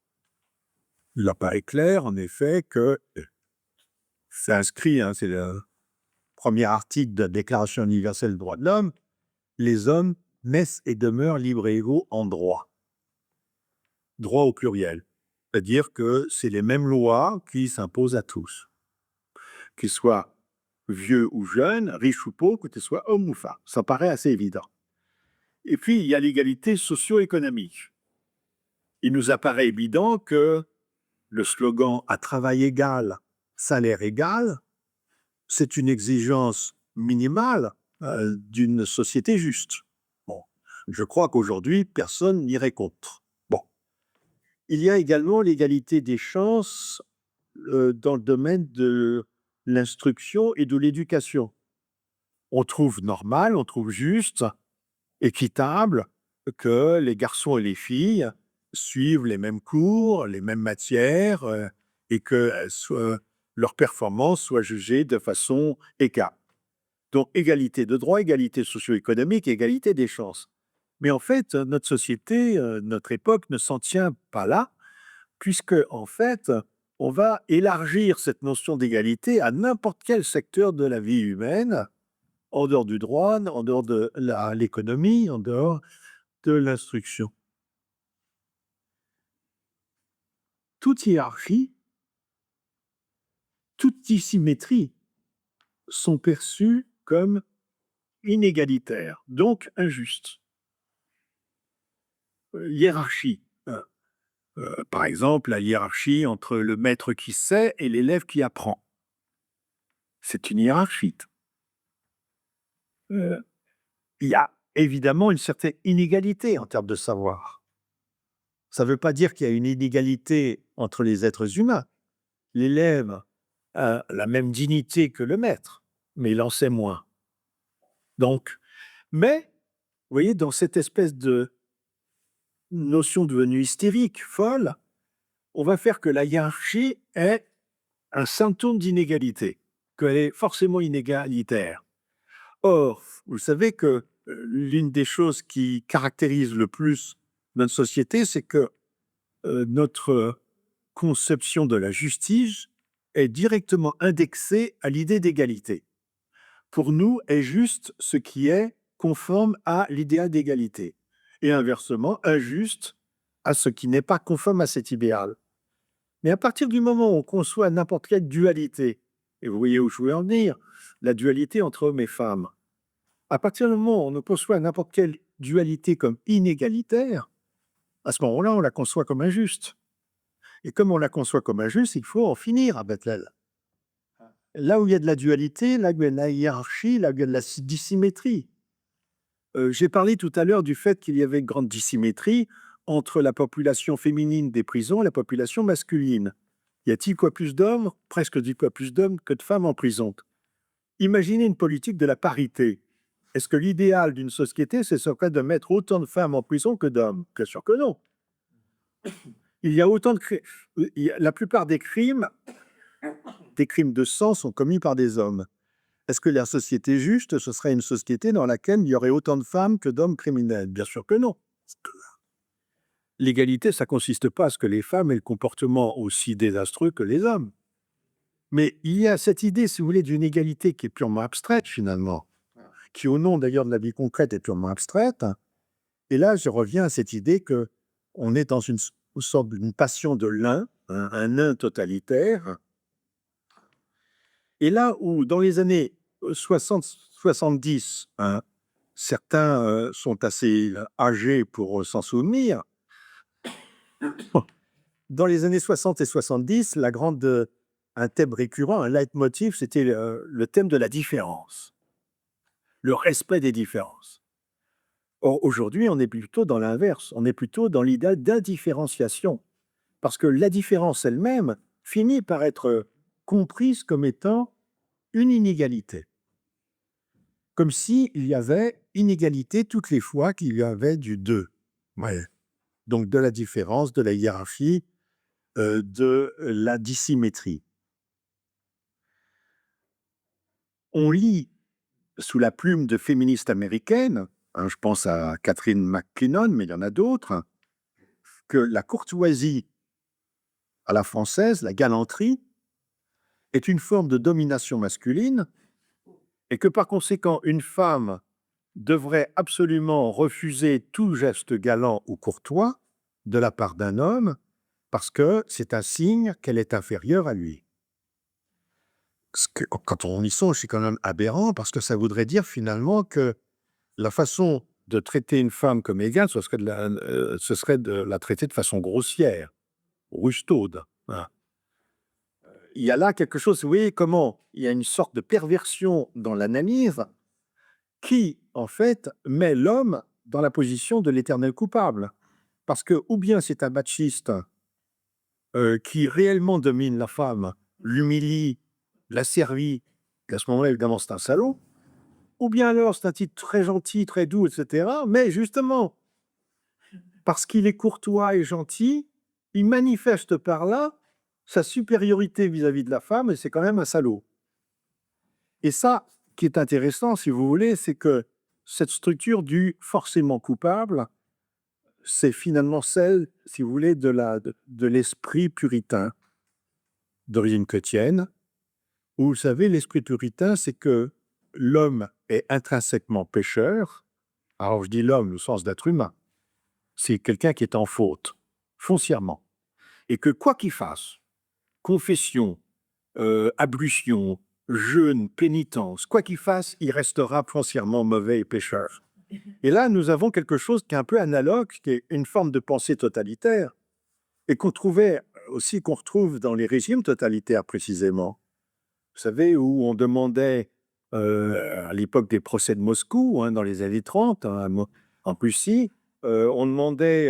Il apparaît clair, en effet, que c'est inscrit, hein, c'est le premier article de la Déclaration universelle des droits de l'homme, les hommes naissent et demeurent libres et égaux en droit. Droit au pluriel. C'est-à-dire que c'est les mêmes lois qui s'imposent à tous. Qu'ils soient vieux ou jeunes, riches ou pauvres, que tu sois homme ou femme. Ça paraît assez évident. Et puis, il y a l'égalité socio-économique. Il nous apparaît évident que le slogan « à travail égal, salaire égal », c'est une exigence minimale d'une société juste. Bon, je crois qu'aujourd'hui, personne n'irait contre. Bon. Il y a également l'égalité des chances dans le domaine de l'instruction et de l'éducation. On trouve normal, on trouve juste, équitable que les garçons et les filles suivent les mêmes cours, les mêmes matières, et que leurs performances soient jugées de façon égale. Donc, égalité de droit, égalité socio-économique, égalité des chances. Mais en fait, notre société, notre époque ne s'en tient pas là, puisque, en fait, on va élargir cette notion d'égalité à n'importe quel secteur de la vie humaine, en dehors du droit, en dehors de l'économie, en dehors de l'instruction. Toute hiérarchie, toute dissymétrie sont perçues comme inégalitaires, donc injustes. Hiérarchie. Par exemple, la hiérarchie entre le maître qui sait et l'élève qui apprend. C'est une hiérarchie. Il y a évidemment une certaine inégalité en termes de savoir. Ça ne veut pas dire qu'il y a une inégalité entre les êtres humains. L'élève a la même dignité que le maître, mais il en sait moins. Donc, mais, vous voyez, dans cette espèce de notion devenue hystérique, folle, on va faire que la hiérarchie est un symptôme d'inégalité, qu'elle est forcément inégalitaire. Or, vous savez que l'une des choses qui caractérise le plus notre société, c'est que notre conception de la justice est directement indexée à l'idée d'égalité. Pour nous, est juste ce qui est conforme à l'idéal d'égalité, et inversement, injuste à ce qui n'est pas conforme à cet idéal. Mais à partir du moment où on conçoit n'importe quelle dualité, et vous voyez où je veux en venir, la dualité entre hommes et femmes, à partir du moment où on conçoit n'importe quelle dualité comme inégalitaire, à ce moment-là, on la conçoit comme injuste. Et comme on la conçoit comme injuste, il faut en finir avec elle. Là où il y a de la dualité, là où il y a de la hiérarchie, là où il y a de la dissymétrie. J'ai parlé tout à l'heure du fait qu'il y avait une grande dissymétrie entre la population féminine des prisons et la population masculine. Y a-t-il quoi plus d'hommes, presque 10 fois plus d'hommes que de femmes en prison? Imaginez une politique de la parité. Est-ce que l'idéal d'une société, ce serait de mettre autant de femmes en prison que d'hommes? Bien sûr que non. Il y a autant de la plupart des crimes de sang sont commis par des hommes. Est-ce que la société juste, ce serait une société dans laquelle il y aurait autant de femmes que d'hommes criminels? Bien sûr que non. L'égalité, ça consiste pas à ce que les femmes aient le comportement aussi désastreux que les hommes. Mais il y a cette idée, si vous voulez, d'une égalité qui est purement abstraite, finalement, qui, au nom d'ailleurs de la vie concrète, est purement abstraite. Et là, je reviens à cette idée que on est dans une sorte d'une passion de l'un, un nain totalitaire. Et là où, dans les années 60-70, certains sont assez âgés pour s'en souvenir, dans les années 60 et 70, un thème récurrent, un leitmotiv, c'était le thème de la différence, le respect des différences. Or, aujourd'hui, on est plutôt dans l'inverse, on est plutôt dans l'idée d'indifférenciation, parce que la différence elle-même finit par être comprise comme étant une inégalité. Comme s'il y avait inégalité toutes les fois qu'il y avait du deux. Ouais. Donc de la différence, de la hiérarchie, de la dissymétrie. On lit sous la plume de féministes américaines, je pense à Catherine McKinnon, mais il y en a d'autres, que la courtoisie à la française, la galanterie, est une forme de domination masculine et que par conséquent, une femme devrait absolument refuser tout geste galant ou courtois de la part d'un homme parce que c'est un signe qu'elle est inférieure à lui. Quand on y songe, c'est quand même aberrant parce que ça voudrait dire finalement que la façon de traiter une femme comme égale, ce serait de la traiter de façon grossière, rustaude, hein. Il y a là quelque chose, vous voyez comment il y a une sorte de perversion dans l'analyse qui, en fait, met l'homme dans la position de l'éternel coupable. Parce que, ou bien c'est un machiste qui réellement domine la femme, l'humilie, la servit, et à ce moment-là, évidemment, c'est un salaud, ou bien alors c'est un type très gentil, très doux, etc. Mais justement, parce qu'il est courtois et gentil, il manifeste par là sa supériorité vis-à-vis de la femme, et c'est quand même un salaud. Et ça, qui est intéressant, si vous voulez, c'est que cette structure du forcément coupable, c'est finalement celle, si vous voulez, de l'esprit puritain d'origine chrétienne, où, vous savez, l'esprit puritain, c'est que l'homme est intrinsèquement pécheur. Alors, je dis l'homme au sens d'être humain. C'est quelqu'un qui est en faute, foncièrement. Et que quoi qu'il fasse, confession, ablution, jeûne, pénitence, quoi qu'il fasse, il restera foncièrement mauvais et pécheur. Et là, nous avons quelque chose qui est un peu analogue, qui est une forme de pensée totalitaire, et qu'on retrouve dans les régimes totalitaires précisément. Vous savez, où on demandait, à l'époque des procès de Moscou, hein, dans les années 30, hein, en Russie, on demandait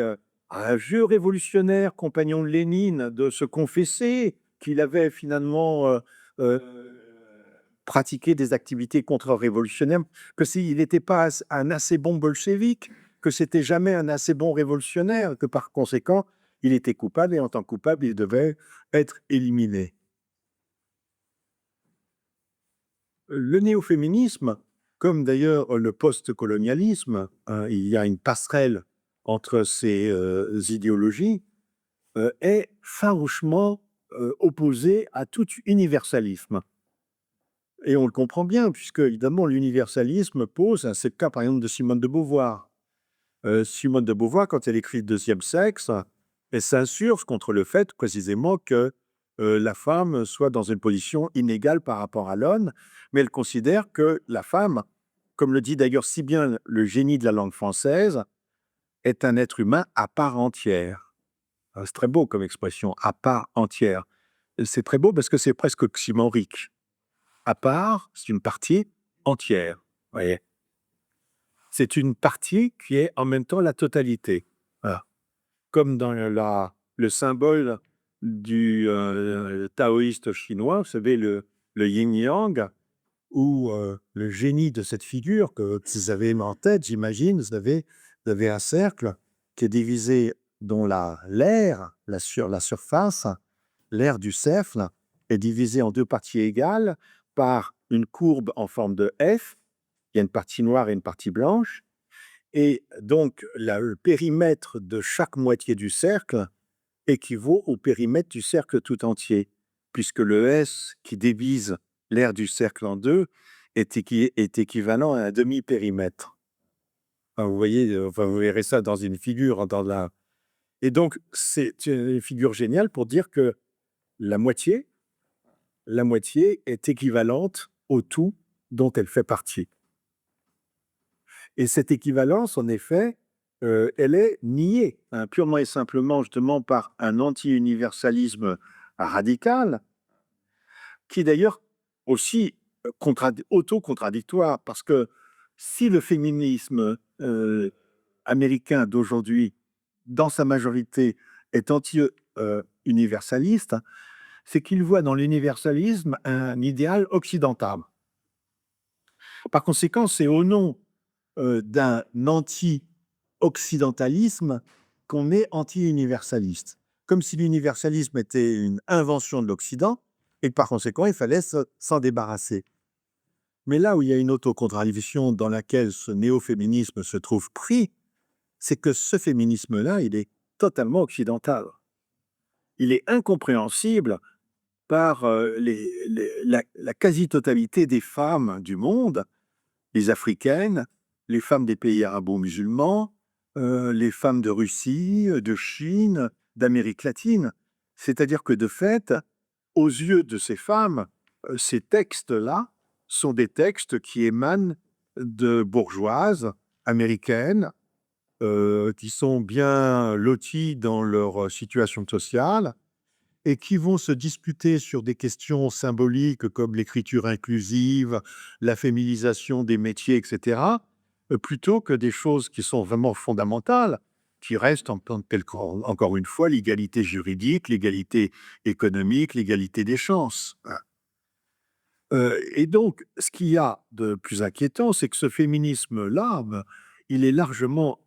à un vieux révolutionnaire, compagnon de Lénine, de se confesser qu'il avait finalement euh, pratiqué des activités contre-révolutionnaires, que s'il n'était pas un assez bon bolchevique, que c'était jamais un assez bon révolutionnaire, que par conséquent, il était coupable et en tant que coupable, il devait être éliminé. Le néo-féminisme, comme d'ailleurs le post-colonialisme, hein, il y a une passerelle entre ces idéologies, est farouchement opposé à tout universalisme. Et on le comprend bien, puisque évidemment l'universalisme pose, c'est le cas par exemple de Simone de Beauvoir. Simone de Beauvoir, quand elle écrit le Deuxième sexe, elle s'insurge contre le fait précisément que la femme soit dans une position inégale par rapport à l'homme, mais elle considère que la femme, comme le dit d'ailleurs si bien le génie de la langue française, est un être humain à part entière. C'est très beau comme expression, à part entière. C'est très beau parce que c'est presque oxymorique. À part, c'est une partie entière. Vous voyez, c'est une partie qui est en même temps la totalité. Voilà. Comme dans le symbole du taoïste chinois, vous savez, le yin-yang, où le génie de cette figure que vous avez en tête, j'imagine, vous avez un cercle qui est divisé dont la surface, l'aire du cercle, est divisé en deux parties égales par une courbe en forme de F. Il y a une partie noire et une partie blanche. Et donc, le périmètre de chaque moitié du cercle équivaut au périmètre du cercle tout entier, puisque le S qui divise l'aire du cercle en deux est équivalent à un demi-périmètre. Enfin, vous voyez, enfin, vous verrez ça dans une figure, hein, et donc, c'est une figure géniale pour dire que la moitié, la moitié est équivalente au tout dont elle fait partie. Et cette équivalence, en effet, elle est niée, hein, purement et simplement, justement, par un anti-universalisme radical, qui est d'ailleurs aussi auto-contradictoire, parce que si le féminisme américain d'aujourd'hui, dans sa majorité, est anti-universaliste, c'est qu'il voit dans l'universalisme un idéal occidental. Par conséquent, c'est au nom d'un anti-occidentalisme qu'on est anti-universaliste. Comme si l'universalisme était une invention de l'Occident et que par conséquent, il fallait s'en débarrasser. Mais là où il y a une autocontradiction dans laquelle ce néo-féminisme se trouve pris, c'est que ce féminisme-là, il est totalement occidental. Il est incompréhensible par la quasi-totalité des femmes du monde, les africaines, les femmes des pays arabo-musulmans, les femmes de Russie, de Chine, d'Amérique latine. C'est-à-dire que de fait, aux yeux de ces femmes, ces textes-là sont des textes qui émanent de bourgeoises américaines, qui sont bien loties dans leur situation sociale et qui vont se disputer sur des questions symboliques comme l'écriture inclusive, la féminisation des métiers, etc., plutôt que des choses qui sont vraiment fondamentales, qui restent en tant que telles, encore une fois, l'égalité juridique, l'égalité économique, l'égalité des chances. Et donc, ce qu'il y a de plus inquiétant, c'est que ce féminisme-là, il est largement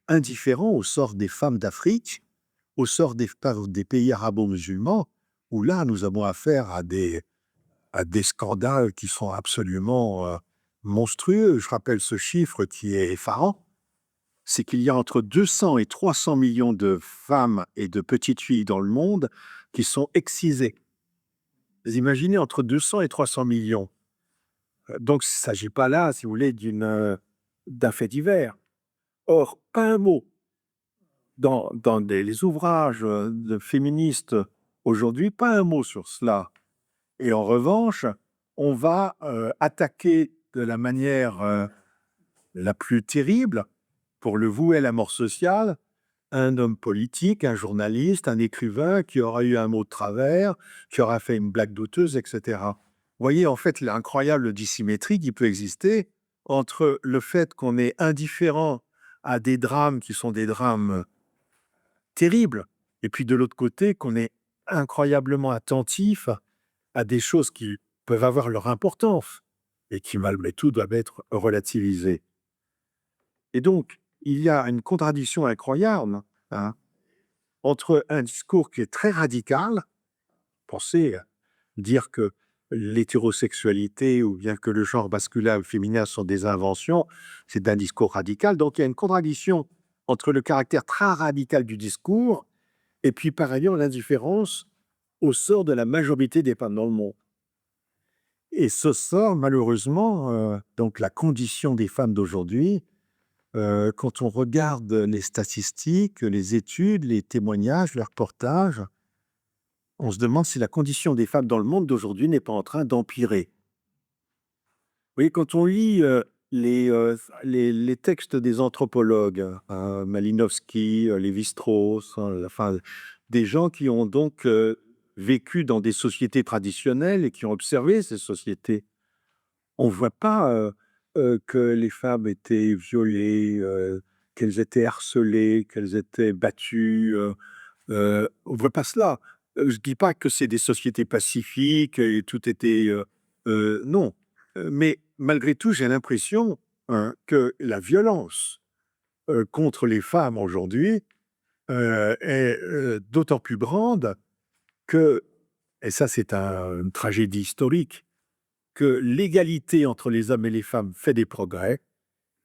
indifférent au sort des femmes d'Afrique, au sort des pays arabo-musulmans, où là, nous avons affaire à des scandales qui sont absolument monstrueux. Je rappelle ce chiffre qui est effarant, c'est qu'il y a entre 200 et 300 millions de femmes et de petites filles dans le monde qui sont excisées. Vous imaginez, entre 200 et 300 millions. Donc, il ne s'agit pas là, si vous voulez, d'un fait divers. Or, pas un mot dans les ouvrages de féministes aujourd'hui, pas un mot sur cela. Et en revanche, on va attaquer de la manière la plus terrible, pour le vouer à la mort sociale, un homme politique, un journaliste, un écrivain qui aura eu un mot de travers, qui aura fait une blague douteuse, etc. Vous voyez, en fait, l'incroyable dissymétrie qui peut exister entre le fait qu'on est indifférent à des drames qui sont des drames terribles, et puis de l'autre côté, qu'on est incroyablement attentif à des choses qui peuvent avoir leur importance et qui, malgré tout, doivent être relativisées. Et donc, il y a une contradiction incroyable, hein, entre un discours qui est très radical, pensez dire que l'hétérosexualité ou bien que le genre masculin ou féminin sont des inventions, c'est un discours radical. Donc, il y a une contradiction entre le caractère très radical du discours et puis, par ailleurs, l'indifférence au sort de la majorité des femmes dans le monde. Et ce sort, malheureusement, donc la condition des femmes d'aujourd'hui, quand on regarde les statistiques, les études, les témoignages, les reportages, on se demande si la condition des femmes dans le monde d'aujourd'hui n'est pas en train d'empirer. Vous voyez, quand on lit les textes des anthropologues, Malinowski, Lévi-Strauss, enfin, des gens qui ont donc vécu dans des sociétés traditionnelles et qui ont observé ces sociétés, on ne voit pas que les femmes étaient violées, qu'elles étaient harcelées, qu'elles étaient battues. On ne voit pas cela. Je ne dis pas que c'est des sociétés pacifiques et tout était... non. Mais malgré tout, j'ai l'impression que la violence contre les femmes aujourd'hui est d'autant plus grande que, et ça c'est une tragédie historique, que l'égalité entre les hommes et les femmes fait des progrès,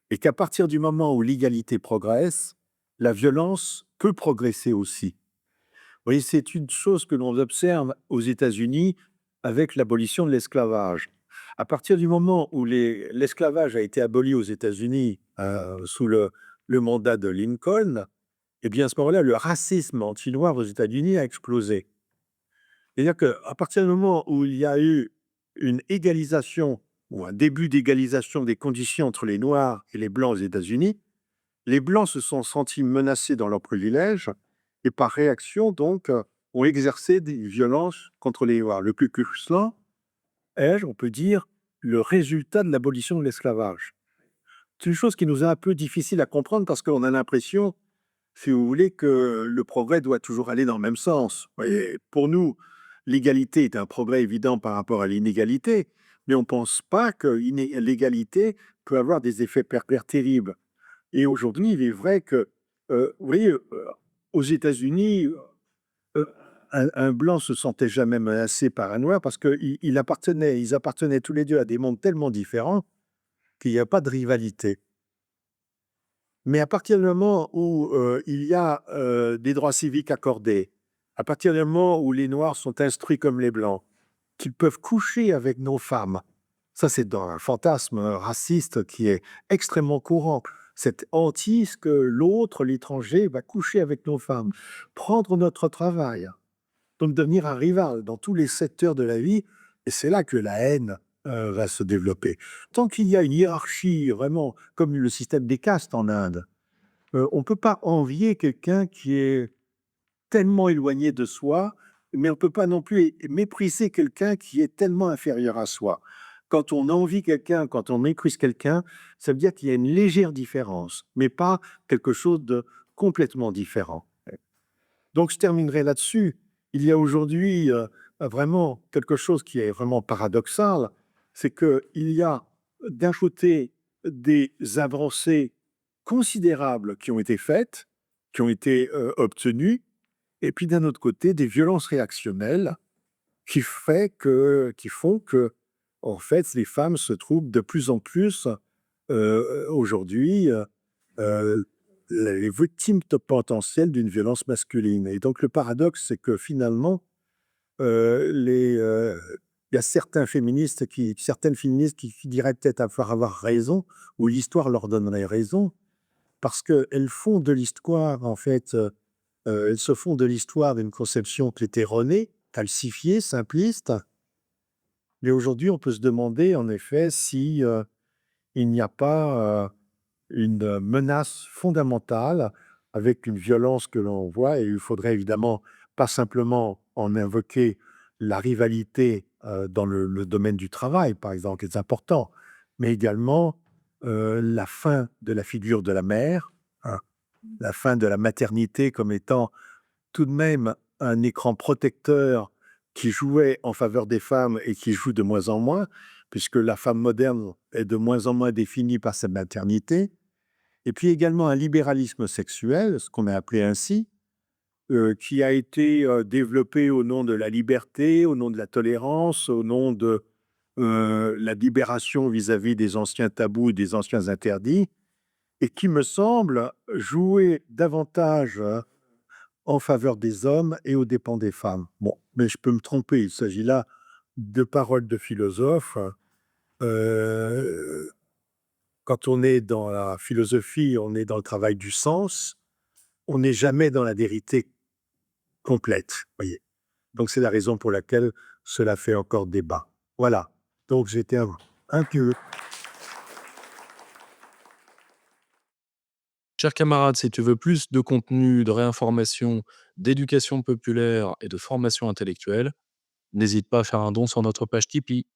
et qu'à partir du moment où l'égalité progresse, la violence peut progresser aussi. Vous voyez, c'est une chose que l'on observe aux États-Unis avec l'abolition de l'esclavage. À partir du moment où l'esclavage a été aboli aux États-Unis sous le mandat de Lincoln, eh bien, à ce moment-là, le racisme anti-noir aux États-Unis a explosé. C'est-à-dire qu'à partir du moment où il y a eu une égalisation ou un début d'égalisation des conditions entre les Noirs et les Blancs aux États-Unis, les Blancs se sont sentis menacés dans leurs privilèges et par réaction, donc, ont exercé des violences contre les Noirs. Le Ku Klux Klan est, on peut dire, le résultat de l'abolition de l'esclavage. C'est une chose qui nous est un peu difficile à comprendre parce qu'on a l'impression, si vous voulez, que le progrès doit toujours aller dans le même sens. Vous voyez, pour nous, l'égalité est un progrès évident par rapport à l'inégalité, mais on ne pense pas que l'égalité peut avoir des effets pervers terribles. Et aujourd'hui, il est vrai que, vous voyez, aux États-Unis, un blanc se sentait jamais menacé par un noir parce qu'ils appartenaient tous les deux à des mondes tellement différents qu'il n'y a pas de rivalité. Mais à partir du moment où il y a des droits civiques accordés, À partir du moment où les Noirs sont instruits comme les Blancs, qu'ils peuvent coucher avec nos femmes, ça c'est dans un fantasme raciste qui est extrêmement courant. Cette hantise que l'autre, l'étranger, va coucher avec nos femmes, prendre notre travail, donc devenir un rival dans tous les secteurs de la vie, et c'est là que la haine va se développer. Tant qu'il y a une hiérarchie, vraiment, comme le système des castes en Inde, on ne peut pas envier quelqu'un qui est tellement éloigné de soi, mais on ne peut pas non plus mépriser quelqu'un qui est tellement inférieur à soi. Quand on envie quelqu'un, quand on méprise quelqu'un, ça veut dire qu'il y a une légère différence, mais pas quelque chose de complètement différent. Donc je terminerai là-dessus. Il y a aujourd'hui vraiment quelque chose qui est vraiment paradoxal, c'est qu'il y a d'un côté des avancées considérables qui ont été faites, qui ont été obtenues, et puis d'un autre côté, des violences réactionnelles qui font que, en fait, les femmes se trouvent de plus en plus aujourd'hui euh, les victimes potentielles d'une violence masculine. Et donc le paradoxe, c'est que finalement, il y a certaines féministes qui diraient peut-être avoir raison, ou l'histoire leur donnerait raison, parce qu'elles font de l'histoire, en fait, elles se font de l'histoire d'une conception qui est erronée, calcifiée, simpliste. Mais aujourd'hui, on peut se demander, en effet, si il n'y a pas une menace fondamentale avec une violence que l'on voit. Et il faudrait évidemment pas simplement en invoquer la rivalité dans le domaine du travail, par exemple, qui est important, mais également la fin de la figure de la mère, hein, la fin de la maternité comme étant tout de même un écran protecteur qui jouait en faveur des femmes et qui joue de moins en moins, puisque la femme moderne est de moins en moins définie par sa maternité. Et puis également un libéralisme sexuel, ce qu'on a appelé ainsi, qui a été développé au nom de la liberté, au nom de la tolérance, au nom de la libération vis-à-vis des anciens tabous, des anciens interdits, et qui me semble jouer davantage en faveur des hommes et aux dépens des femmes. Bon, mais je peux me tromper, il s'agit là de paroles de philosophes. Euh, Quand on est dans la philosophie, on est dans le travail du sens, on n'est jamais dans la vérité complète, voyez. Donc c'est la raison pour laquelle cela fait encore débat. Voilà, donc j'étais un peu. Cher camarade, si tu veux plus de contenu, de réinformation, d'éducation populaire et de formation intellectuelle, n'hésite pas à faire un don sur notre page Tipeee.